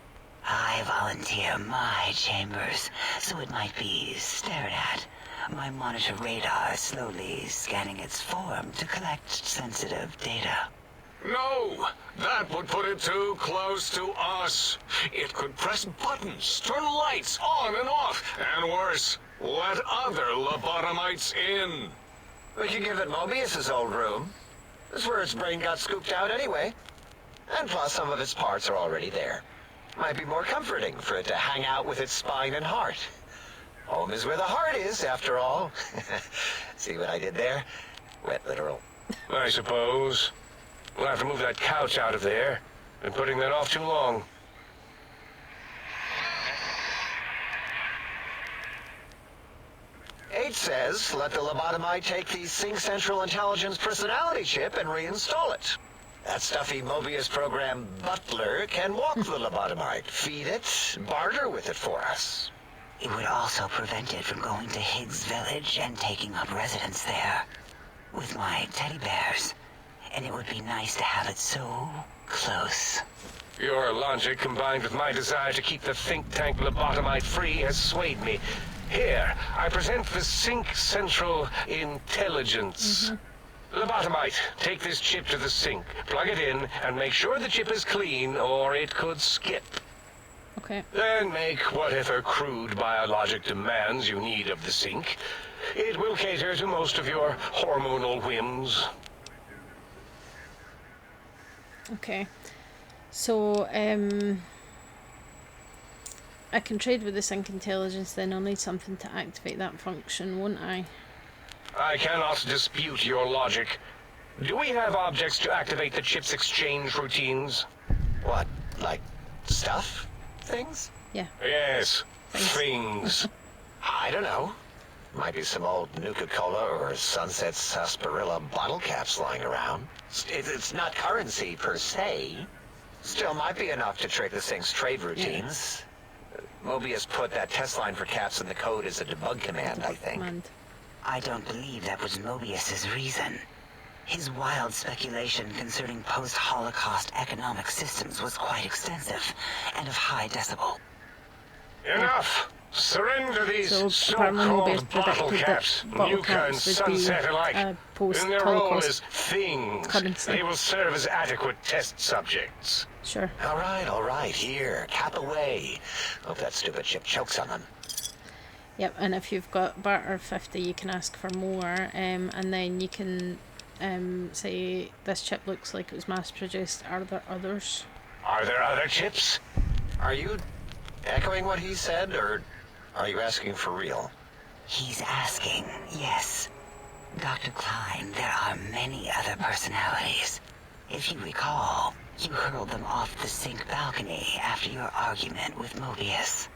Speaker 5: I volunteer my chambers, so it might be stared at. My monitor radar slowly scanning its form to collect sensitive data.
Speaker 6: No, that would put it too close to us. It could press buttons, turn lights on and off, and worse, let other lobotomites in.
Speaker 4: We could give it Mobius's old room. This is where its brain got scooped out anyway. And plus, some of its parts are already there. Might be more comforting for it to hang out with its spine and heart. Home is where the heart is, after all. See what I did there? Wet literal.
Speaker 3: I suppose. We'll have to move that couch out of there. Been putting that off too long.
Speaker 4: H says, let the lobotomite take the Sync Central Intelligence personality chip and reinstall it. That stuffy Mobius program butler can walk the lobotomite, feed it, barter with it for us.
Speaker 5: It would also prevent it from going to Higgs Village and taking up residence there with my teddy bears. And it would be nice to have it so close.
Speaker 3: Your logic, combined with my desire to keep the think tank lobotomite free, has swayed me. Here, I present the Sync Central Intelligence. Lobotomite, take this chip to the sink, plug it in, and make sure the chip is clean, or it could skip.
Speaker 1: Okay.
Speaker 3: Then make whatever crude biologic demands you need of the sink. It will cater to most of your hormonal whims.
Speaker 1: Okay. So, I can trade with the Sync Intelligence, then I'll need something to activate that function, won't I?
Speaker 3: I cannot dispute your logic. Do we have objects to activate the chip's exchange routines?
Speaker 4: What, like stuff? Things?
Speaker 1: Yeah.
Speaker 3: Yes,
Speaker 1: Thanks.
Speaker 3: things.
Speaker 4: I don't know. Might be some old Nuka-Cola or Sunset Sarsaparilla bottle caps lying around. It's not currency per se. Still might be enough to trick the Sync's trade routines. Mobius put that test line for caps in the code as a debug command, I think.
Speaker 1: Command.
Speaker 5: I don't believe that was Mobius's reason. His wild speculation concerning post-Holocaust economic systems was quite extensive and of high decibel.
Speaker 3: Enough! Surrender these
Speaker 1: So apparently Mobius
Speaker 3: so-called bottle
Speaker 1: predicted
Speaker 3: caps,
Speaker 1: that bottle
Speaker 3: Nuka and
Speaker 1: caps would be
Speaker 3: Sunset alike. In their role as
Speaker 1: post-Holocaust
Speaker 3: things,
Speaker 1: currency.
Speaker 3: they will serve as adequate test subjects.
Speaker 1: Sure.
Speaker 4: All right, here, cap away. Hope that stupid chip chokes on them.
Speaker 1: Yep, and if you've got barter 50, you can ask for more, and then you can say, this chip looks like it was mass-produced, are there others?
Speaker 3: Are there other chips?
Speaker 4: Are you echoing what he said, or are you asking for real?
Speaker 5: He's asking, yes. Dr. Klein, there are many other personalities. If you recall, you hurled them off the sink balcony after your argument with Mobius.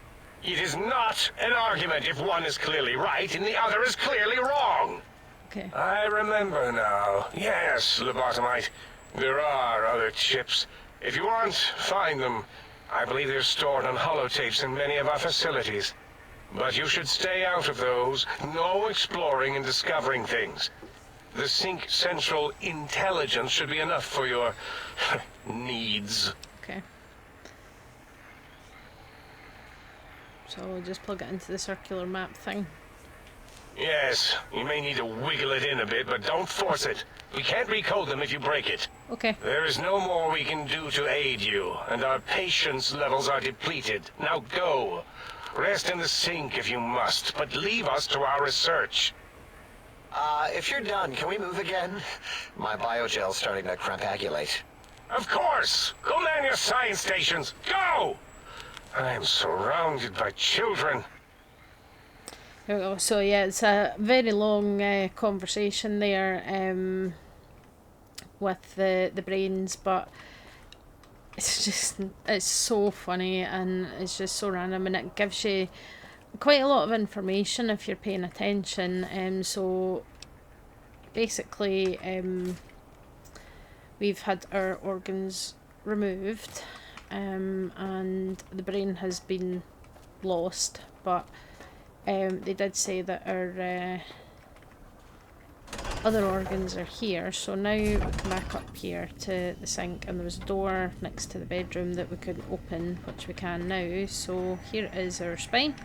Speaker 3: It is not an argument if one is clearly right and the other is clearly wrong.
Speaker 1: Okay.
Speaker 3: I remember now. Yes, lobotomite. There are other chips. If you want, find them. I believe they're stored on holotapes in many of our facilities. But you should stay out of those. No exploring and discovering things. The Sync Central Intelligence should be enough for your needs.
Speaker 1: Okay. So we'll just plug it into the circular map thing.
Speaker 3: Yes, you may need to wiggle it in a bit, but don't force it. We can't recode them if you break it.
Speaker 1: Okay.
Speaker 3: There is no more we can do to aid you, and our patience levels are depleted. Now go. Rest in the sink if you must, but leave us to our research.
Speaker 4: If you're done, can we move again? My biogel's starting to crampagulate.
Speaker 3: Of course! Go man your science stations! Go! I am surrounded by children.
Speaker 1: There we go. So yeah, it's a very long conversation there with the brains, but it's so funny and it's just so random, and it gives you quite a lot of information if you're paying attention. So basically, we've had our organs removed, and the brain has been lost, but they did say that our other organs are here. So now we come back up here to the sink, and there was a door next to the bedroom that we could open, which we can now. So here is our spine.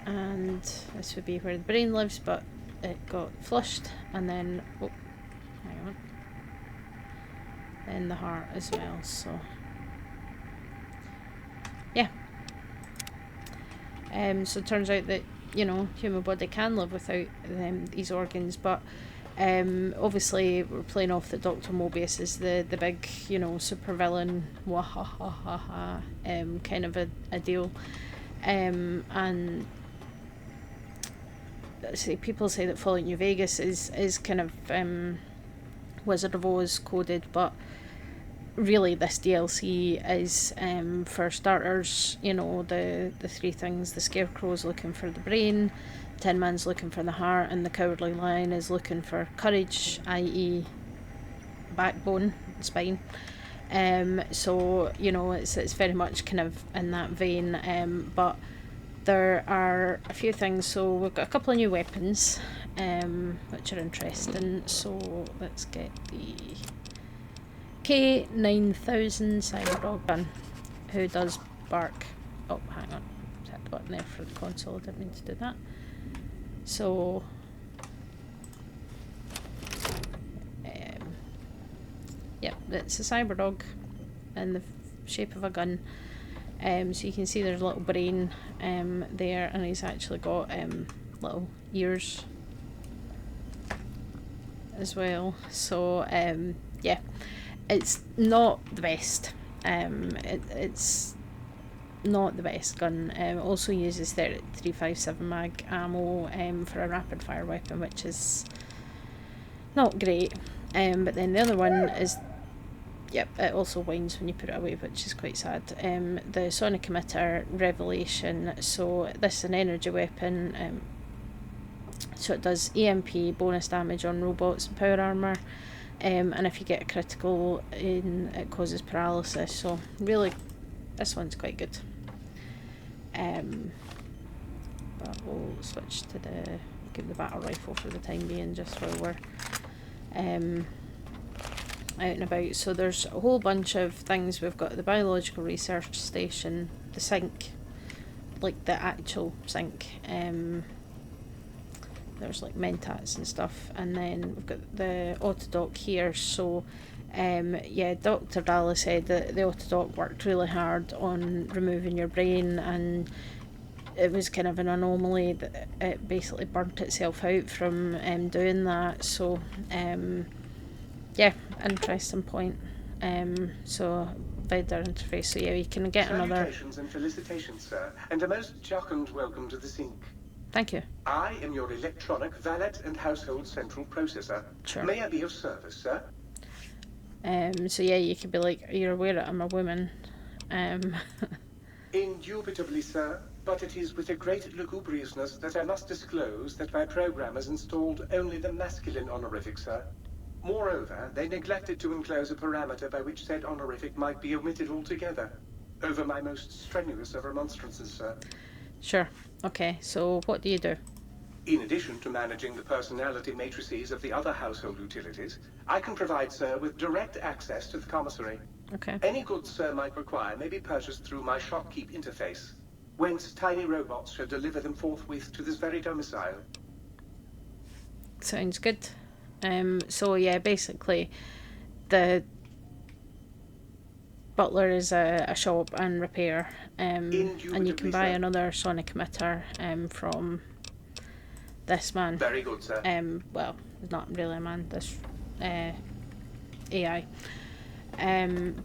Speaker 1: And this would be where the brain lives, but it got flushed, and then hang on, then the heart as well. So yeah. So it turns out that, you know, human body can live without these organs, but obviously we're playing off that Dr. Mobius is the big, you know, supervillain, wahahaha, kind of a deal, and see, people say that Fallout New Vegas is kind of Wizard of Oz coded, but really this DLC is, for starters, you know, the three things: the Scarecrow's looking for the brain, Tin Man's looking for the heart, and the Cowardly Lion is looking for courage, i.e. backbone, spine. So, you know, it's very much kind of in that vein, but there are a few things. So we've got a couple of new weapons, which are interesting. So let's get the K9000 Cyberdog gun, who does bark. Oh, hang on, hit the button there for the console, I didn't mean to do that. So yep, it's a Cyberdog in the shape of a gun. So you can see there's a little brain there, and he's actually got little ears as well. So yeah, it's not the best. It's not the best gun. It also uses 357 mag ammo for a rapid fire weapon, which is not great. But then the other one is, yep, it also winds when you put it away, which is quite sad. The sonic emitter Revelation. So this is an energy weapon. So it does EMP bonus damage on robots and power armor. And if you get a critical in, it causes paralysis. So really, this one's quite good. But we'll switch to give the battle rifle for the time being, just while we're out and about. So there's a whole bunch of things. We've got the biological research station, the sink, like the actual sink. There's like mentats and stuff, and then we've got the autodoc here. So yeah, Dr. Dalla said that the autodoc worked really hard on removing your brain, and it was kind of an anomaly that it basically burnt itself out from doing that. So yeah, interesting point. So VEDA interface. So yeah, you can get another.
Speaker 7: Salutations and felicitations, sir, and a most jocund welcome to the sink.
Speaker 1: Thank you.
Speaker 7: I am your electronic valet and household central processor.
Speaker 1: Sure.
Speaker 7: May I be of service, sir?
Speaker 1: So yeah, you could be like, you're aware that I'm a woman.
Speaker 7: Indubitably, sir, but it is with a great lugubriousness that I must disclose that my programmers installed only the masculine honorific, sir. Moreover, they neglected to enclose a parameter by which said honorific might be omitted altogether. Over my most strenuous of remonstrances, sir.
Speaker 1: Sure. Okay, so what do you do?
Speaker 7: In addition to managing the personality matrices of the other household utilities, I can provide, sir, with direct access to the commissary.
Speaker 1: Okay.
Speaker 7: Any goods sir might require may be purchased through my shopkeep interface, whence tiny robots shall deliver them forthwith to this very domicile.
Speaker 1: Sounds good. So yeah, basically, the butler is a shop and repair, and you can buy another sonic emitter from this man.
Speaker 7: Very good, sir.
Speaker 1: Well, it's not really a man. This AI.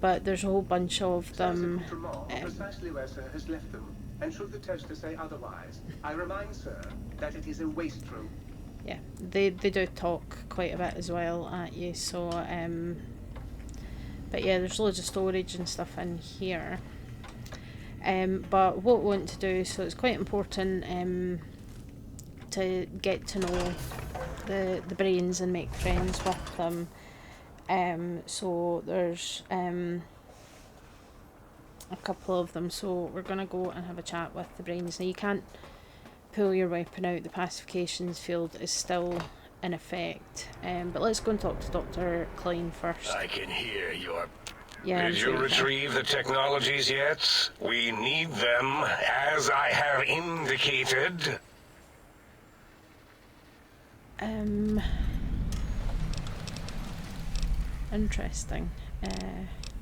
Speaker 1: But there's a whole bunch of them.
Speaker 7: Precisely where sir has left them, and should the toaster say otherwise, I remind sir that it is a waste room.
Speaker 1: Yeah, they do talk quite a bit as well at you. So but yeah, there's loads of storage and stuff in here. But what we want to do, so it's quite important to get to know the brains and make friends with them. So there's a couple of them, so we're going to go and have a chat with the brains. Now you can't pull your weapon out, the pacifications field is still in effect, but let's go and talk to Dr. Klein first.
Speaker 3: I can hear your...
Speaker 1: Yeah,
Speaker 3: Did you retrieve the technologies yet? We need them, as I have indicated.
Speaker 1: Interesting.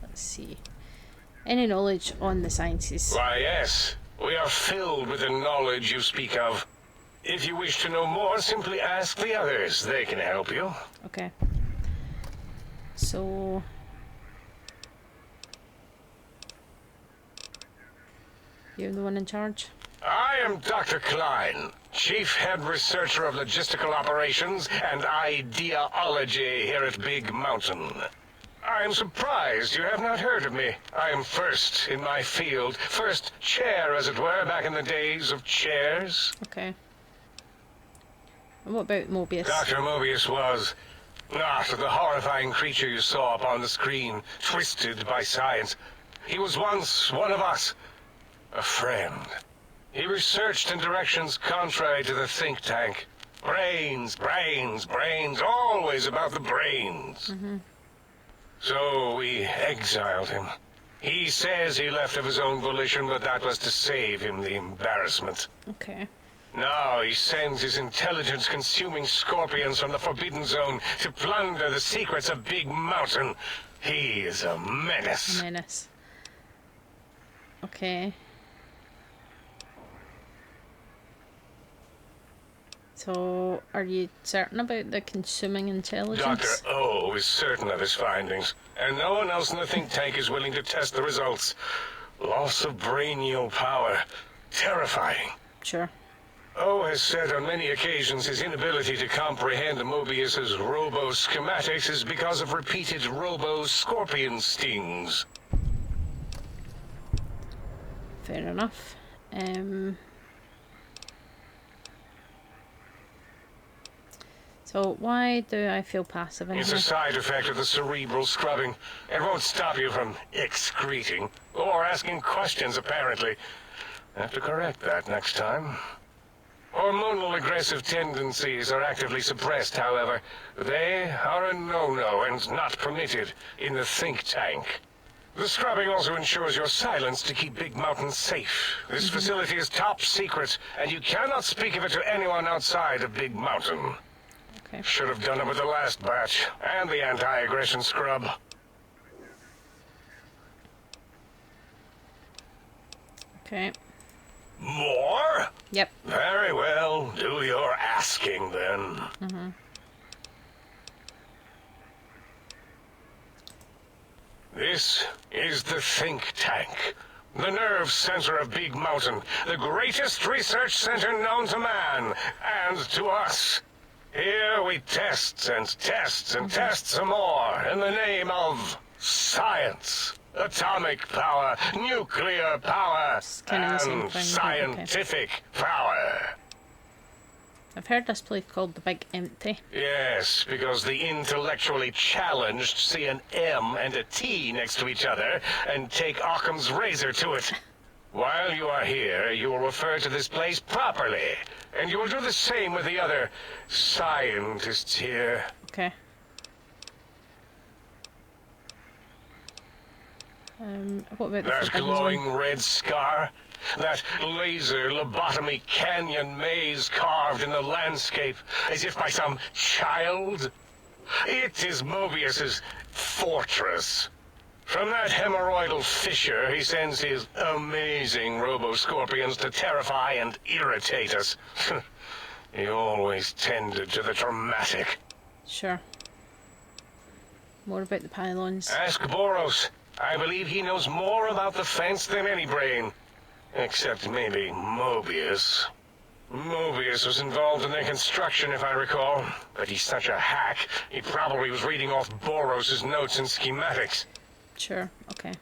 Speaker 1: Let's see. Any knowledge on the sciences?
Speaker 3: Why, yes. We are filled with the knowledge you speak of. If you wish to know more, simply ask the others. They can help you.
Speaker 1: Okay. So... you're the one in charge?
Speaker 3: I am Dr. Klein, Chief Head Researcher of Logistical Operations and Ideology here at Big Mountain. I am surprised you have not heard of me. I am first in my field, first chair, as it were, back in the days of chairs.
Speaker 1: Okay. And what about Mobius?
Speaker 3: Dr. Mobius was not the horrifying creature you saw upon the screen, twisted by science. He was once one of us, a friend. He researched in directions contrary to the think tank. Brains, brains, brains, always about the brains.
Speaker 1: Mm-hmm.
Speaker 3: So we exiled him. He says he left of his own volition, but that was to save him the embarrassment.
Speaker 1: Okay.
Speaker 3: Now he sends his intelligence-consuming scorpions from the Forbidden Zone to plunder the secrets of Big Mountain. He is a menace.
Speaker 1: Menace. Okay. So, are you certain about the consuming intelligence?
Speaker 3: Dr. O is certain of his findings, and no one else in the think tank is willing to test the results. Loss of brainial power. Terrifying.
Speaker 1: Sure.
Speaker 3: O has said on many occasions his inability to comprehend Mobius's robo-schematics is because of repeated robo-scorpion stings.
Speaker 1: Fair enough. So why do I feel passive in
Speaker 3: It's
Speaker 1: here?
Speaker 3: a side effect of the cerebral scrubbing. It won't stop you from excreting or asking questions, apparently. Have to correct that next time. Hormonal aggressive tendencies are actively suppressed, however. They are a no-no and not permitted in the think tank. The scrubbing also ensures your silence to keep Big Mountain safe. This facility is top secret, and you cannot speak of it to anyone outside of Big Mountain.
Speaker 1: Okay.
Speaker 3: Should have done it with the last batch, and the anti-aggression scrub.
Speaker 1: Okay.
Speaker 3: More?
Speaker 1: Yep.
Speaker 3: Very well. Do your asking, then. This is the think tank. The nerve center of Big Mountain. The greatest research center known to man. And to us. Here we test and test and test some more in the name of science. Atomic power, nuclear power,
Speaker 1: Kinda the same
Speaker 3: and
Speaker 1: thing, but
Speaker 3: scientific power.
Speaker 1: I've heard this place called the Big Empty.
Speaker 3: Yes, because the intellectually challenged see an M and a T next to each other and take Occam's razor to it. While you are here, you will refer to this place properly, and you will do the same with the other scientists here.
Speaker 1: Okay. What about the
Speaker 3: That
Speaker 1: forbidden
Speaker 3: glowing
Speaker 1: zone?
Speaker 3: red scar? That laser lobotomy canyon maze carved in the landscape as if by some child? It is Mobius's fortress. From that hemorrhoidal fissure, he sends his amazing robo-scorpions to terrify and irritate us. He always tended to the dramatic.
Speaker 1: Sure. More about the pylons.
Speaker 3: Ask Boros. I believe he knows more about the fence than any brain. Except maybe Mobius. Mobius was involved in their construction, if I recall. But he's such a hack, he probably was reading off Boros' notes and schematics.
Speaker 1: Sure, okay.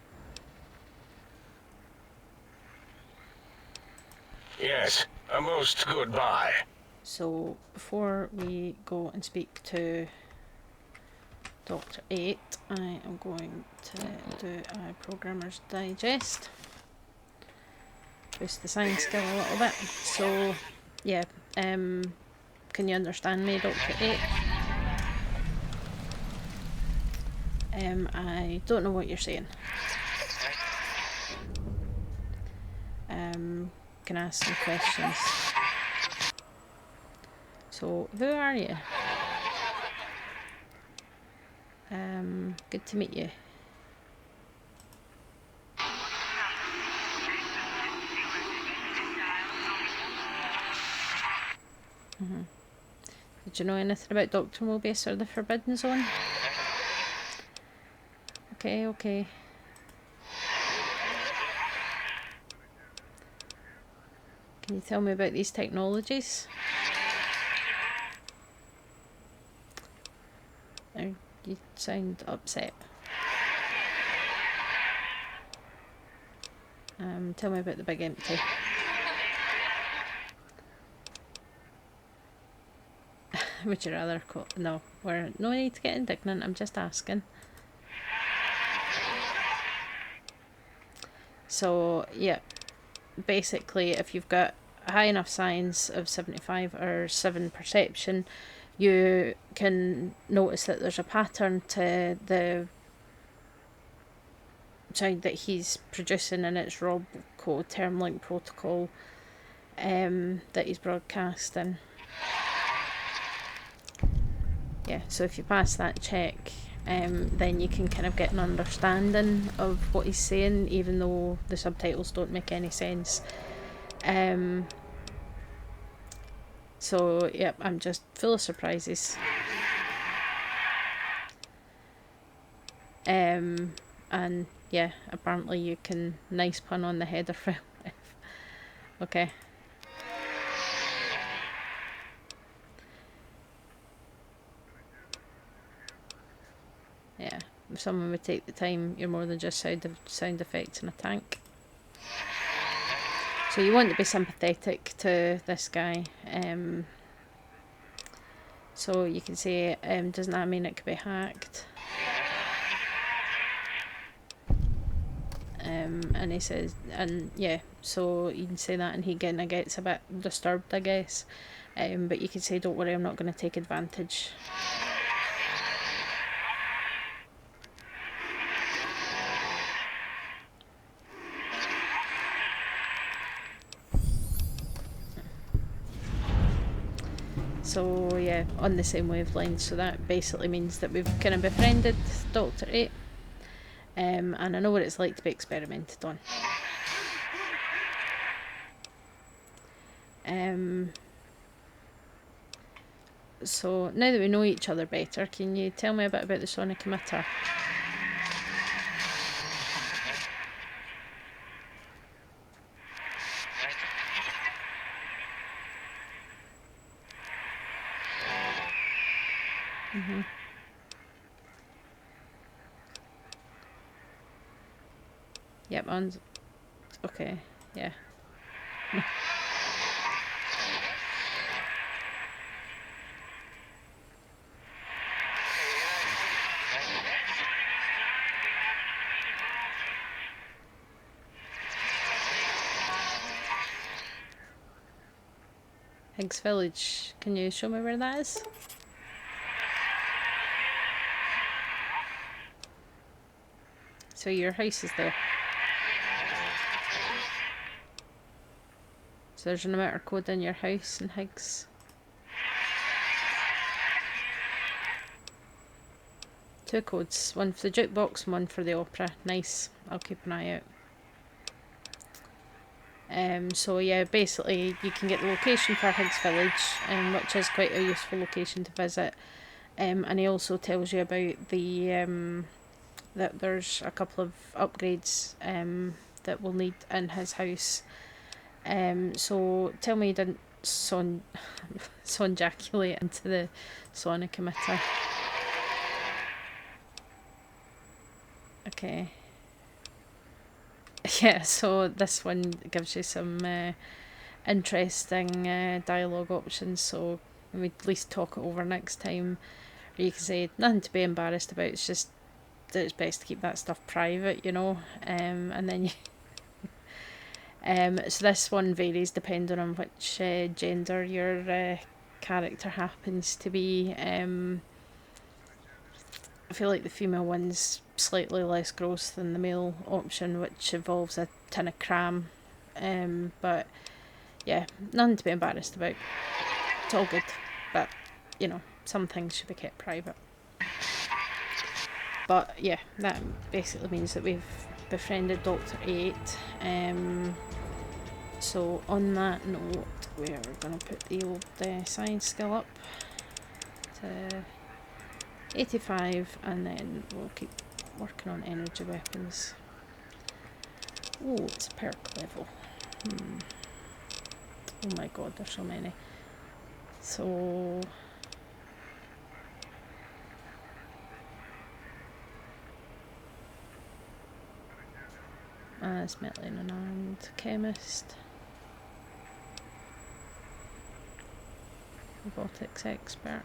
Speaker 3: Yes, a most good buy.
Speaker 1: So, before we go and speak to Dr. 8, I am going to do a Programmer's Digest. Boost the science skill a little bit. So, yeah, can you understand me, Dr. 8? I don't know what you're saying. Can I ask some questions? So, who are you? Good to meet you. Did you know anything about Dr. Mobius or the Forbidden Zone? Okay, okay. Can you tell me about these technologies? Oh, you sound upset. Tell me about the Big Empty. Would you rather call? No, we're no need to get indignant. I'm just asking. So yeah, basically, if you've got a high enough science of 75 or 7 perception, you can notice that there's a pattern to the sound that he's producing in its Robco term link protocol that he's broadcasting. Yeah, so if you pass that check, then you can kind of get an understanding of what he's saying, even though the subtitles don't make any sense. So, yep, I'm just full of surprises. And yeah, apparently you can nice pun on the header file. Okay. Yeah, if someone would take the time, you're more than just sound effects in a tank. So you want to be sympathetic to this guy. So you can say, doesn't that mean it could be hacked? And he says, and yeah, so you can say that, and he kind of gets a bit disturbed, I guess. But you can say, don't worry, I'm not going to take advantage. So yeah, on the same wavelength, so that basically means that we've kind of befriended Dr. 8. And I know what it's like to be experimented on. So now that we know each other better, can you tell me a bit about the sonic emitter? Yep, and okay, yeah. Higgs Village, can you show me where that is? So your house is there. So there's an emitter code in your house in Higgs. Two codes, one for the jukebox and one for the opera. Nice, I'll keep an eye out. So yeah, basically you can get the location for Higgs Village, which is quite a useful location to visit. And he also tells you about the that there's a couple of upgrades that we'll need in his house. So tell me you didn't sonjaculate into the sonic emitter. Okay. Yeah, so this one gives you some interesting dialogue options, so we'd at least talk it over next time. Or you can say, nothing to be embarrassed about, it's just that it's best to keep that stuff private, you know. And then you so this one varies depending on which gender your character happens to be. I feel like the female one's slightly less gross than the male option, which involves a tin of cram. But yeah, nothing to be embarrassed about. It's all good, but you know, some things should be kept private. But yeah, that basically means that we've befriended Dr. 8. So on that note, we're going to put the old science skill up to 85, and then we'll keep working on energy weapons. Oh, it's a perk level. Oh my god, there's so many. So smelting and chemist, robotics expert.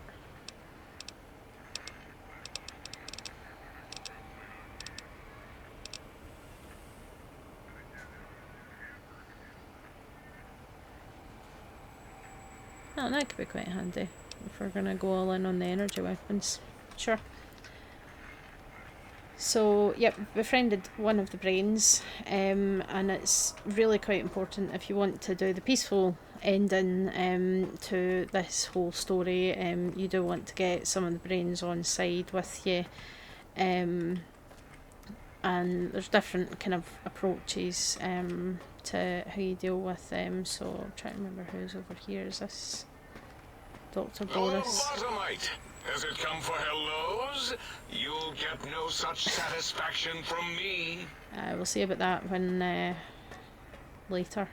Speaker 1: Oh, that could be quite handy if we're going to go all in on the energy weapons. Sure. So, yep, befriended one of the brains, and it's really quite important if you want to do the peaceful ending to this whole story. You do want to get some of the brains on side with you, and there's different kind of approaches to how you deal with them. So I'm trying to remember who's over here. Is this Dr. Boris?
Speaker 6: Lobotomite, has it come for hellos? You'll get no such satisfaction from me.
Speaker 1: We'll see about that when later.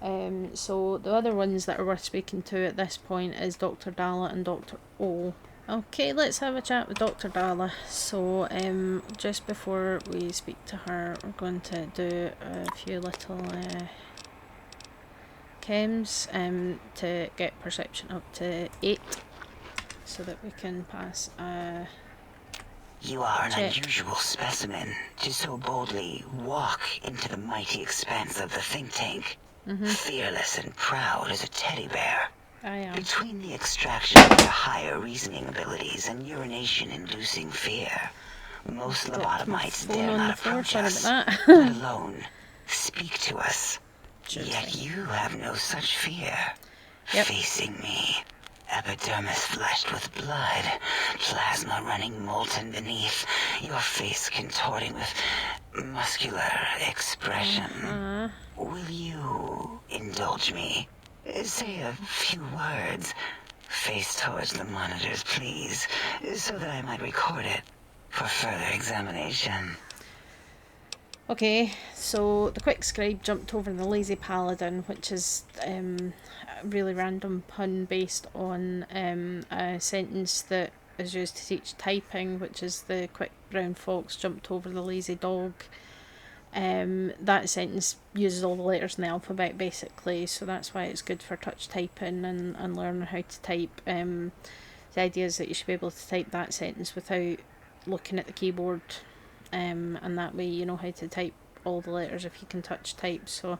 Speaker 1: So the other ones that are worth speaking to at this point is Dr. Dalla and Dr. O. Okay, let's have a chat with Dr. Dalla. So just before we speak to her, we're going to do a few little chems to get perception up to 8, so that we can pass
Speaker 5: You are an
Speaker 1: check.
Speaker 5: unusual specimen to so boldly walk into the mighty expanse of the think tank. Fearless and proud as a teddy bear.
Speaker 1: I am.
Speaker 5: Between the extraction of your higher reasoning abilities and urination-inducing fear, most lobotomites
Speaker 1: phone
Speaker 5: dare
Speaker 1: on
Speaker 5: not
Speaker 1: the floor,
Speaker 5: approach
Speaker 1: sorry
Speaker 5: us,
Speaker 1: about that.
Speaker 5: let alone speak to us.
Speaker 1: Sure
Speaker 5: Yet
Speaker 1: thing.
Speaker 5: you have no such fear.
Speaker 1: Yep.
Speaker 5: Facing me, epidermis flushed with blood, plasma running molten beneath, your face contorting with muscular expression. Will you indulge me? Say a few words. Face towards the monitors, please, so that I might record it for further examination.
Speaker 1: Okay, so the quick scribe jumped over the lazy paladin, which is a really random pun based on a sentence that is used to teach typing, which is the quick brown fox jumped over the lazy dog. That sentence uses all the letters in the alphabet basically, so that's why it's good for touch typing and learning how to type. The idea is that you should be able to type that sentence without looking at the keyboard, and that way you know how to type all the letters if you can touch type. So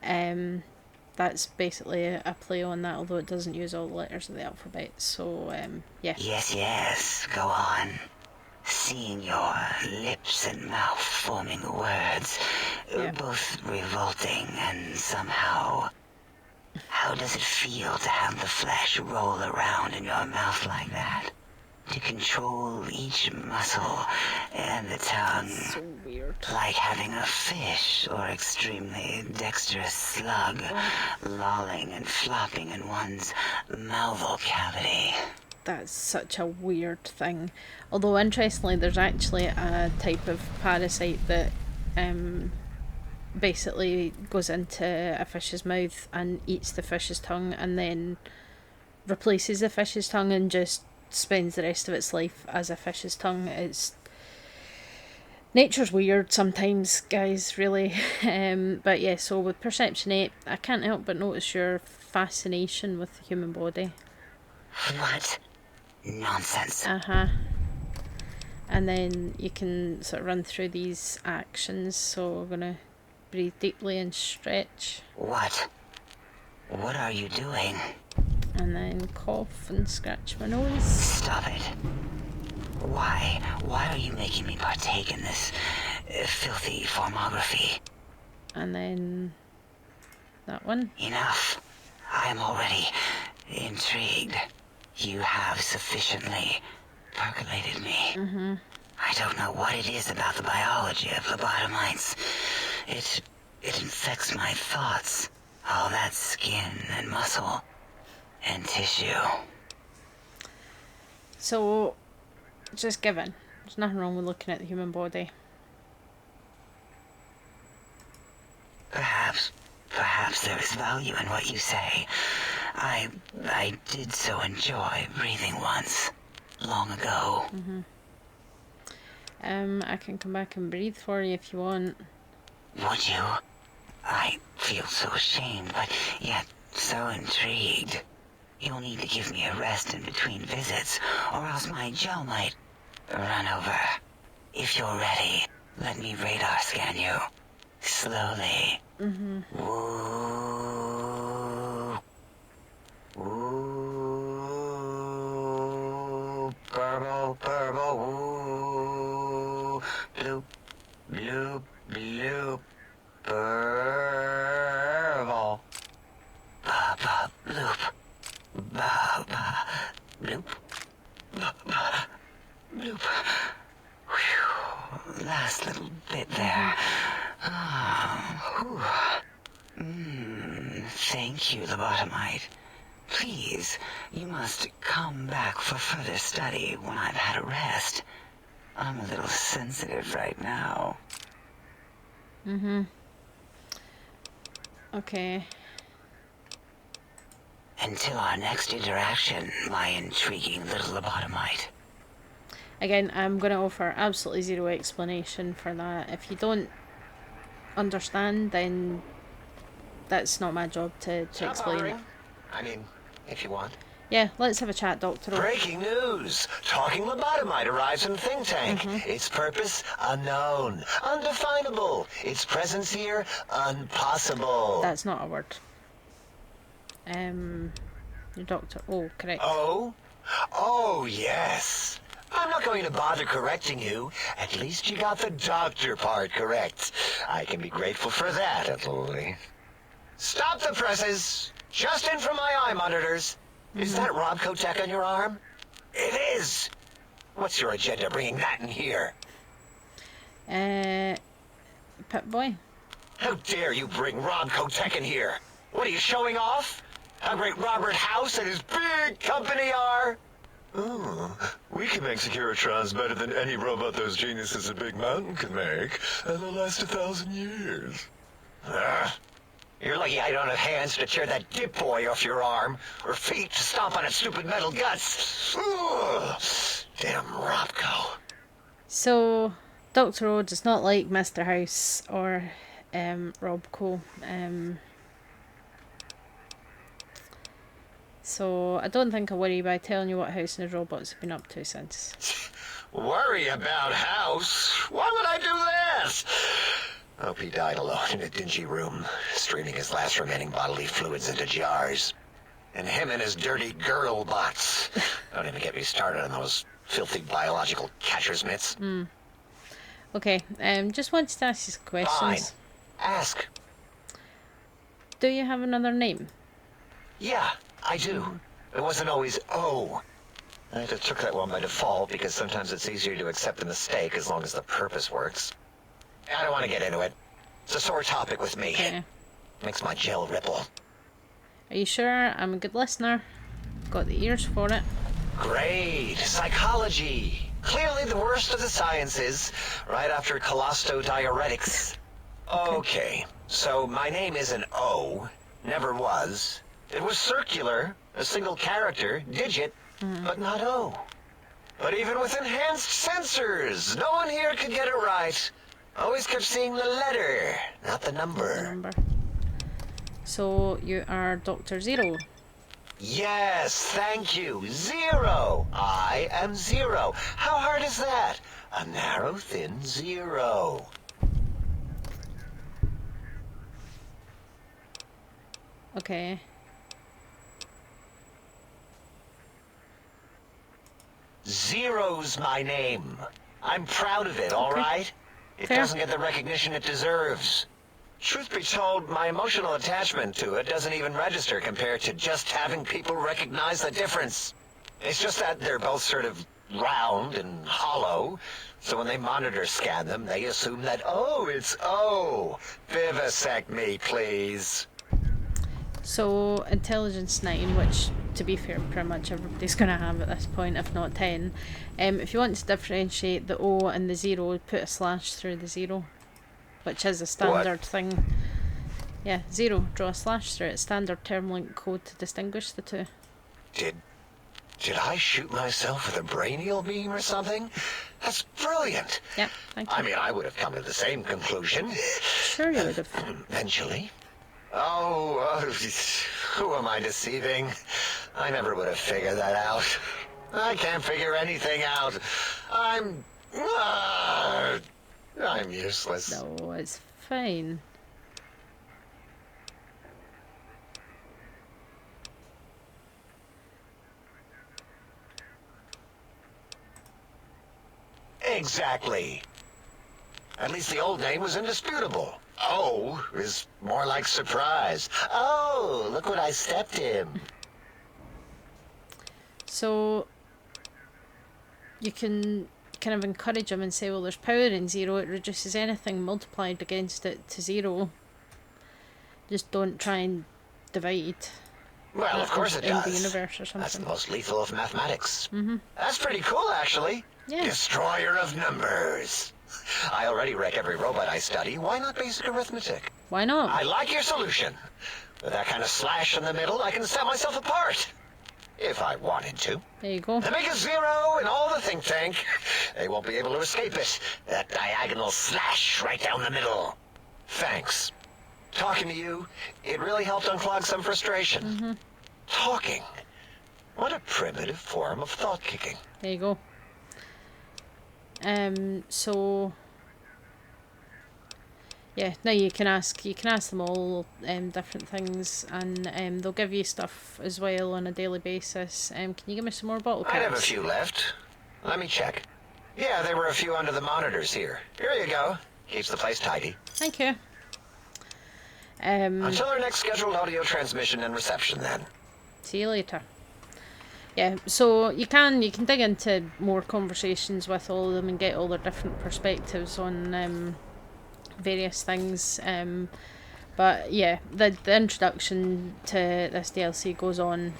Speaker 1: that's basically a play on that, although it doesn't use all the letters of the alphabet. So yeah.
Speaker 5: Yes, go on. Seeing your lips and mouth forming words, both revolting and somehow... How does it feel to have the flesh roll around in your mouth like that? To control each muscle and the tongue.
Speaker 1: So weird.
Speaker 5: Like having a fish or extremely dexterous slug lolling and flopping in one's mouthal cavity.
Speaker 1: That's such a weird thing. Although interestingly, there's actually a type of parasite that basically goes into a fish's mouth and eats the fish's tongue and then replaces the fish's tongue and just spends the rest of its life as a fish's tongue. It's nature's weird sometimes, guys, really. But yeah, so with Perception 8, I can't help but notice your fascination with the human body.
Speaker 5: What? Nonsense.
Speaker 1: And then you can sort of run through these actions. So we're gonna breathe deeply and stretch.
Speaker 5: What are you doing?
Speaker 1: And then cough and scratch my nose.
Speaker 5: Stop it. Why are you making me partake in this filthy formography?
Speaker 1: And then that one.
Speaker 5: Enough. I am already intrigued. You have sufficiently percolated me. I don't know what it is about the biology of lobotomites. It infects my thoughts. All that skin and muscle and tissue.
Speaker 1: So, just given, there's nothing wrong with looking at the human body.
Speaker 5: Perhaps there is value in what you say. I did so enjoy breathing once, long ago.
Speaker 1: I can come back and breathe for you if you want.
Speaker 5: Would you? I feel so ashamed, but yet so intrigued. You'll need to give me a rest in between visits, or else my jaw might run over. If you're ready, let me radar scan you. Slowly. Woo. Woo. Purple, woo. Bloop, bloop, bloop. Purple. Ba, bloop. Ba, bloop. Ba, bloop. Whew. Last little bit there. Thank you, lobotomite. Please, you must come back for further study when I've had a rest. I'm a little sensitive right now.
Speaker 1: Okay.
Speaker 5: Until our next interaction, my intriguing little lobotomite.
Speaker 1: Again, I'm going to offer absolutely zero explanation for that. If you don't understand, then that's not my job to explain it.
Speaker 4: I mean, if you want.
Speaker 1: Yeah, let's have a chat, Doctor.
Speaker 4: Breaking news! Talking lobotomite arrives in Think Tank. Its purpose, unknown. Undefinable. Its presence here, impossible.
Speaker 1: That's not a word. Your doctor. Oh, correct.
Speaker 4: Oh? Oh, yes. I'm not going to bother correcting you. At least you got the doctor part correct. I can be grateful for that, at least. Stop the presses! Just in from my eye monitors. Is that Robco Tech on your arm? It is! What's your agenda bringing that in here?
Speaker 1: Pip Boy?
Speaker 4: How dare you bring Robco Tech in here? What are you showing off? how great Robert House and his big company are?
Speaker 3: Oh, we can make Securitrons better than any robot those geniuses at Big Mountain can make, and they'll last 1,000 years.
Speaker 4: You're lucky I don't have hands to tear that dip boy off your arm, or feet to stomp on its stupid metal guts. Ugh. Damn Robco.
Speaker 1: So, Dr. O does not like Mr. House or Robco. So, I don't think I'll worry by telling you what House and his robots have been up to since.
Speaker 4: Worry about House? Why would I do this? Hope he died alone in a dingy room, streaming his last remaining bodily fluids into jars. And him and his dirty girl bots. Don't even get me started on those filthy biological catcher's mitts.
Speaker 1: Okay, just wanted to ask you some questions.
Speaker 4: Fine. Ask.
Speaker 1: Do you have another name?
Speaker 4: Yeah, I do. It wasn't always O. I just took that one by default because sometimes it's easier to accept the mistake as long as the purpose works. I don't want to get into it. It's a sore topic with me.
Speaker 1: Okay.
Speaker 4: Makes my gel ripple.
Speaker 1: Are you sure? I'm a good listener. Got the ears for it.
Speaker 4: Great. Psychology. Clearly the worst of the sciences, right after colostodiuretics. Okay, so my name is an O. Never was. It was circular, a single character, digit, but not O. But even with enhanced sensors, no one here could get it right. Always kept seeing the letter, not the number.
Speaker 1: So you are Dr. Zero.
Speaker 4: Yes, thank you. Zero. I am zero. How hard is that? A narrow, thin zero.
Speaker 1: Okay.
Speaker 4: Zero's my name. I'm proud of it, all right? It
Speaker 1: Fair.
Speaker 4: doesn't get the recognition it deserves. Truth be told, my emotional attachment to it doesn't even register compared to just having people recognize the difference. It's just that they're both sort of round and hollow, so when they monitor scan them, they assume that, oh, it's O. Vivisect me, please.
Speaker 1: So Intelligence 9, which to be fair pretty much everybody's going to have at this point, if not 10. If you want to differentiate the O and the 0, put a slash through the 0, which is a standard thing. Yeah, 0, draw a slash through it. Standard term link code to distinguish the two.
Speaker 4: Did I shoot myself with a brainial beam or something? That's brilliant.
Speaker 1: Yeah, thank you.
Speaker 4: I mean, I would have come to the same conclusion.
Speaker 1: Sure you would have.
Speaker 4: Eventually. Oh, who am I deceiving? I never would have figured that out. I can't figure anything out. I'm useless.
Speaker 1: No, it's fine.
Speaker 4: Exactly. At least the old name was indisputable. Oh is more like surprise. Oh, look what I stepped in.
Speaker 1: So you can kind of encourage them and say, well, there's power in 0, it reduces anything multiplied against it to 0. Just don't try and divide.
Speaker 4: Well, of course it
Speaker 1: in
Speaker 4: does.
Speaker 1: the universe or something.
Speaker 4: That's the most lethal of mathematics. That's pretty cool, actually.
Speaker 1: Yeah.
Speaker 4: Destroyer of numbers. I already wreck every robot I study. Why not basic arithmetic?
Speaker 1: Why not?
Speaker 4: I like your solution. With that kind of slash in the middle, I can set myself apart. If I wanted to.
Speaker 1: There you go.
Speaker 4: And make a 0 in all the think tank. They won't be able to escape it. That diagonal slash right down the middle. Thanks. Talking to you, it really helped unclog some frustration. Talking. What a primitive form of thought kicking.
Speaker 1: There you go. So yeah, now you can ask them all different things, and they'll give you stuff as well on a daily basis. Can you give me some more bottle caps?
Speaker 4: I have a few left. Let me check. Yeah, there were a few under the monitors here. Here you go. Keeps the place tidy.
Speaker 1: Thank you.
Speaker 4: Until our next scheduled audio transmission and reception, then.
Speaker 1: See you later. Yeah, so you can dig into more conversations with all of them and get all their different perspectives on various things. But yeah, the introduction to this DLC goes on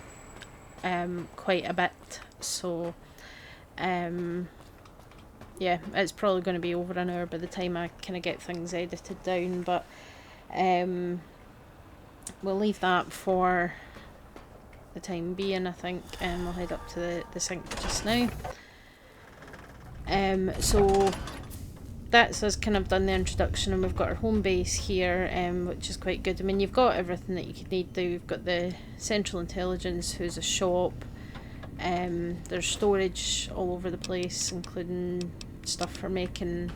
Speaker 1: quite a bit, so yeah, it's probably going to be over an hour by the time I kind of get things edited down, but we'll leave that for the time being, I think. I'll head up to the sink just now. So that's us kind of done the introduction, and we've got our home base here, which is quite good. I mean, you've got everything that you could need to. You've got the central intelligence, who's a shop. There's storage all over the place, including stuff for making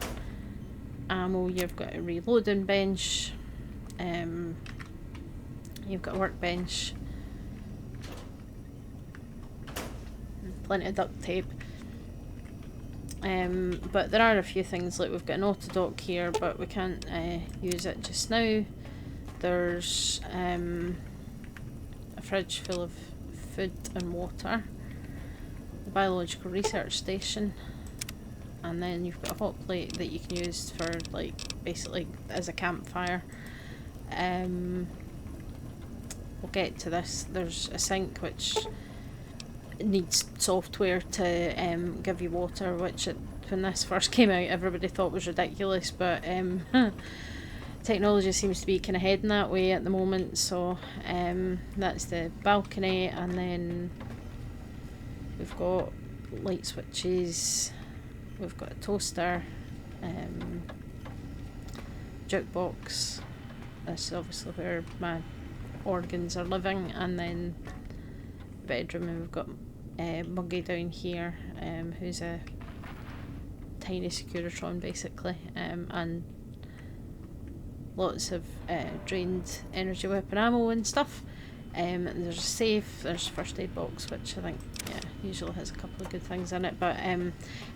Speaker 1: ammo. You've got a reloading bench. You've got a workbench. Plenty of duct tape. But there are a few things, like we've got an auto dock here, but we can't use it just now. There's a fridge full of food and water, the biological research station, and then you've got a hot plate that you can use for, like, basically as a campfire. We'll get to this. There's a sink which needs software to give you water, which when this first came out everybody thought was ridiculous, but technology seems to be kind of heading that way at the moment. So that's the balcony, and then we've got light switches, we've got a toaster, jukebox. This is obviously where my organs are living, and then bedroom, and we've got Muggy down here, who's a tiny Securitron basically, and lots of drained energy weapon ammo and stuff. There's a safe, there's a first aid box, which I think usually has a couple of good things in it, but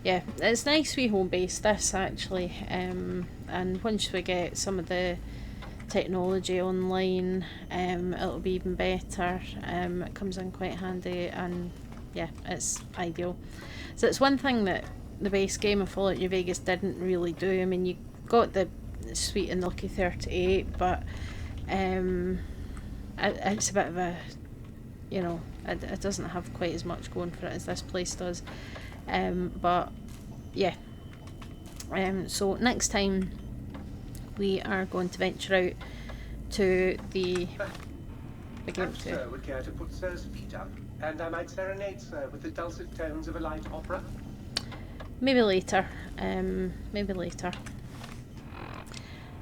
Speaker 1: yeah, it's nice wee home base this actually, and once we get some of the technology online, it'll be even better. It comes in quite handy, and yeah, it's ideal. So it's one thing that the base game of Fallout New Vegas didn't really do. I mean, you got the sweet and lucky 38, but it's a bit of a, you know, it doesn't have quite as much going for it as this place does. But yeah, so next time we are going to venture out to the game
Speaker 7: Perhaps Sir would care to put Sir's feet up, and I might serenade Sir with the dulcet tones of a light opera.
Speaker 1: Maybe later. Maybe later.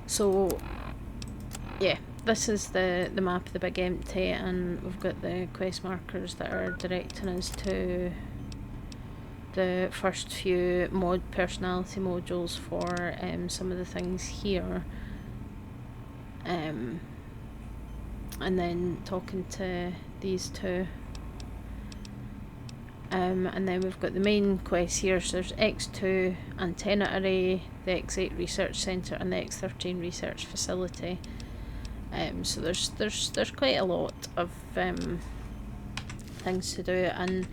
Speaker 1: So yeah, this is the map of the Big Empty, and we've got the quest markers that are directing us to the first few personality modules for some of the things here, and then talking to these two, and then we've got the main quest here. So there's X2 antenna array, the X8 research centre, and the X13 research facility. So there's quite a lot of things to do, and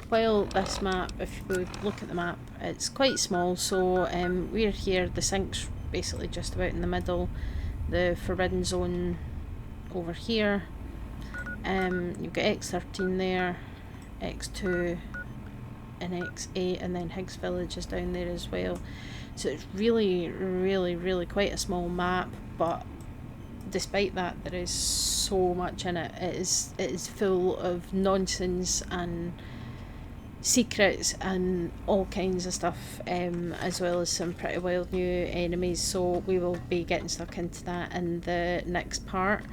Speaker 1: while this map, if you look at the map, it's quite small. So we're here, the sink's basically just about in the middle, the forbidden zone over here, you've got X13 there, X2 and X8, and then Higgs Village is down there as well. So it's really quite a small map, but despite that there is so much in it. It is full of nonsense and secrets and all kinds of stuff, as well as some pretty wild new enemies. So we will be getting stuck into that in the next part,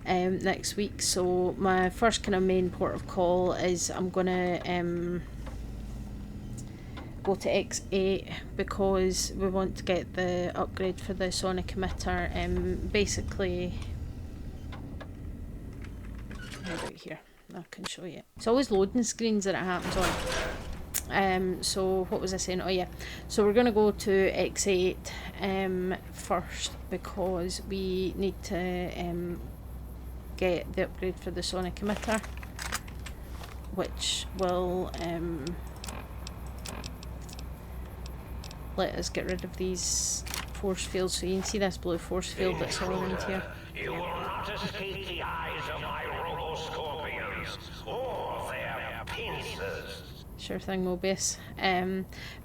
Speaker 1: next week. So my first kind of main port of call is I'm gonna go to X8 because we want to get the upgrade for the sonic emitter. Basically, how about here? I can show you. It's always loading screens that it happens on. So what was I saying? Oh yeah, so we're going to go to X8 first because we need to get the upgrade for the sonic emitter, which will let us get rid of these force fields. So you can see this blue force field that's all around here.
Speaker 2: You will not escape the eyes of my robo-scorpions or their pincers.
Speaker 1: Sure thing, Mobius.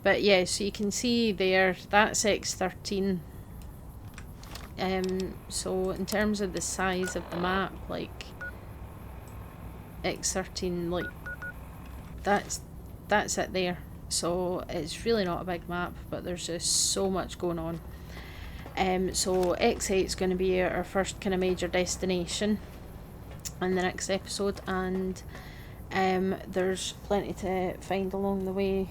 Speaker 1: But yeah, so you can see there, that's X13. So in terms of the size of the map, like X13, like that's it there. So it's really not a big map, but there's just so much going on. So X8 is going to be our first kind of major destination in the next episode, and there's plenty to find along the way.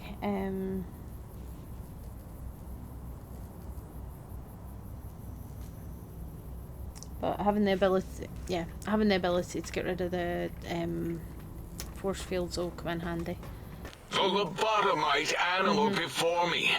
Speaker 1: But having the ability to get rid of the force fields will come in handy.
Speaker 6: The lobotomite animal before me.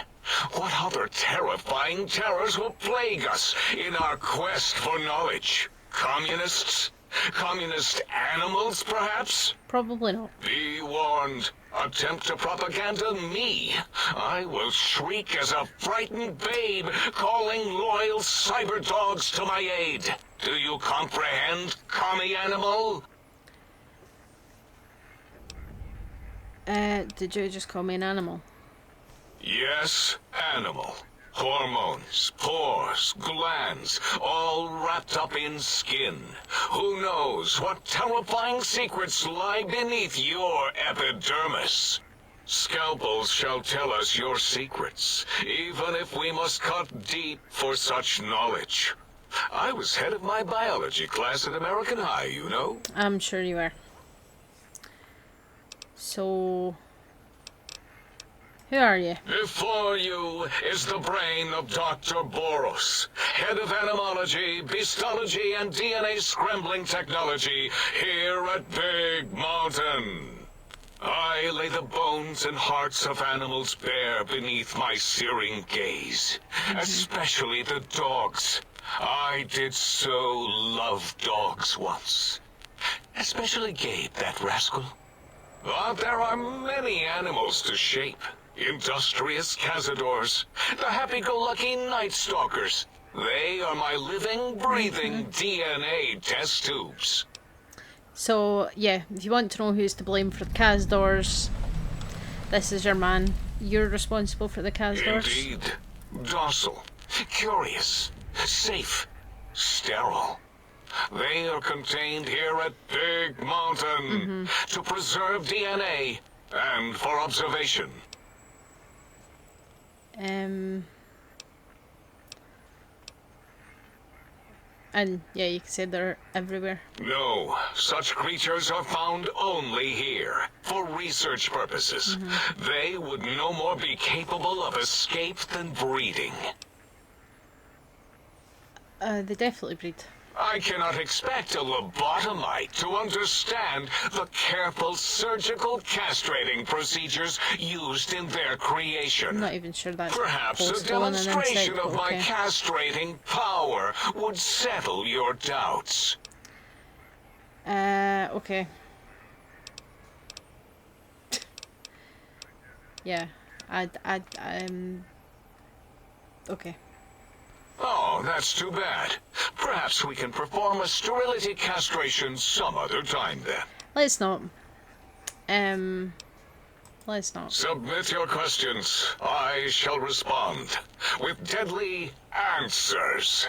Speaker 6: What other terrifying terrors will plague us in our quest for knowledge? Communists? Communist animals, perhaps?
Speaker 1: Probably not.
Speaker 6: Be warned. Attempt to propaganda me. I will shriek as a frightened babe, calling loyal cyber dogs to my aid. Do you comprehend, commie animal?
Speaker 1: Did you just call me an animal?
Speaker 6: Yes, animal. Hormones, pores, glands, all wrapped up in skin. Who knows what terrifying secrets lie beneath your epidermis? Scalpels shall tell us your secrets, even if we must cut deep for such knowledge. I was head of my biology class at American High, you know.
Speaker 1: I'm sure you are. So, who are you?
Speaker 6: Before you is the brain of Dr. Boros, head of animology, beastology, and DNA scrambling technology here at Big Mountain. I lay the bones and hearts of animals bare beneath my searing gaze, especially the dogs. I did so love dogs once. Especially Gabe, that rascal. But there are many animals to shape. Industrious cazadors, the happy-go-lucky night stalkers. They are my living, breathing DNA test tubes.
Speaker 1: So, yeah, if you want to know who's to blame for the Kazdors, this is your man. You're responsible for the Kazdors.
Speaker 6: Indeed. Docile, curious, safe, sterile. They are contained here at Big Mountain to preserve DNA and for observation.
Speaker 1: And yeah, you can say they're everywhere.
Speaker 6: No, such creatures are found only here, for research purposes. They would no more be capable of escape than breeding.
Speaker 1: They definitely breed.
Speaker 6: I cannot expect a lobotomite to understand the careful surgical castrating procedures used in their creation.
Speaker 1: I'm not even sure that's
Speaker 6: Perhaps a
Speaker 1: possible in an
Speaker 6: demonstration
Speaker 1: insect,
Speaker 6: of
Speaker 1: but
Speaker 6: my
Speaker 1: okay.
Speaker 6: castrating power would settle your doubts.
Speaker 1: Okay. Yeah, okay.
Speaker 6: Oh, that's too bad. Perhaps we can perform a sterility castration some other time then.
Speaker 1: Let's not. Let's not.
Speaker 6: Submit your questions. I shall respond with deadly answers.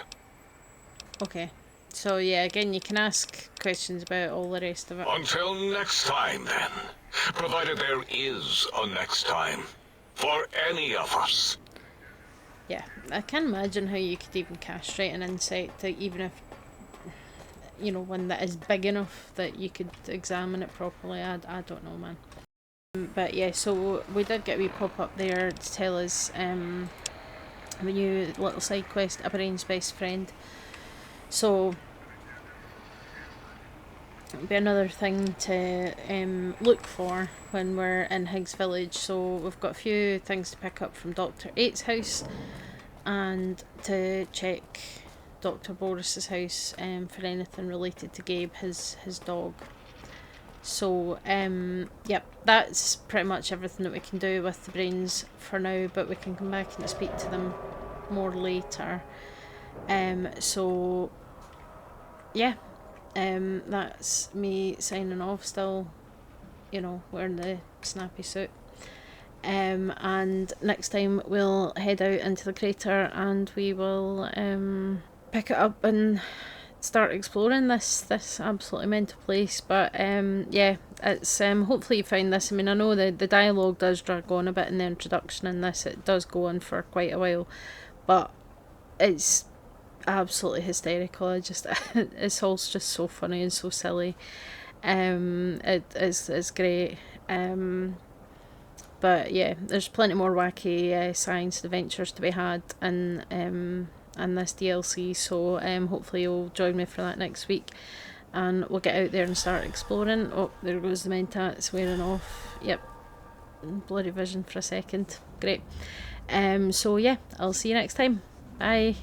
Speaker 1: Okay. So yeah, again, you can ask questions about all the rest of it.
Speaker 6: Until next time then. Provided there is a next time. For any of us.
Speaker 1: Yeah, I can't imagine how you could even castrate an insect, that even if, you know, one that is big enough that you could examine it properly. I don't know, man. But yeah, so we did get a wee pop-up there to tell us the new little side quest, A Brain's Best Friend. So it'll be another thing to look for when we're in Higgs Village. So we've got a few things to pick up from Dr. 8's house and to check Dr. Boris's house for anything related to Gabe, his dog. So yep, that's pretty much everything that we can do with the brains for now, but we can come back and speak to them more later. So yeah, that's me signing off still, you know, wearing the snappy suit. And next time we'll head out into the crater and we will pick it up and start exploring this absolutely mental place. But yeah, it's hopefully you find this. I mean, I know the dialogue does drag on a bit in the introduction in this. It does go on for quite a while, but it's absolutely hysterical. It's all just so funny and so silly. It's great. But yeah, there's plenty more wacky science adventures to be had in this DLC. So hopefully you'll join me for that next week, and we'll get out there and start exploring. Oh, there goes the Mentats wearing off. Yep, blurry vision for a second. Great. So yeah, I'll see you next time. Bye.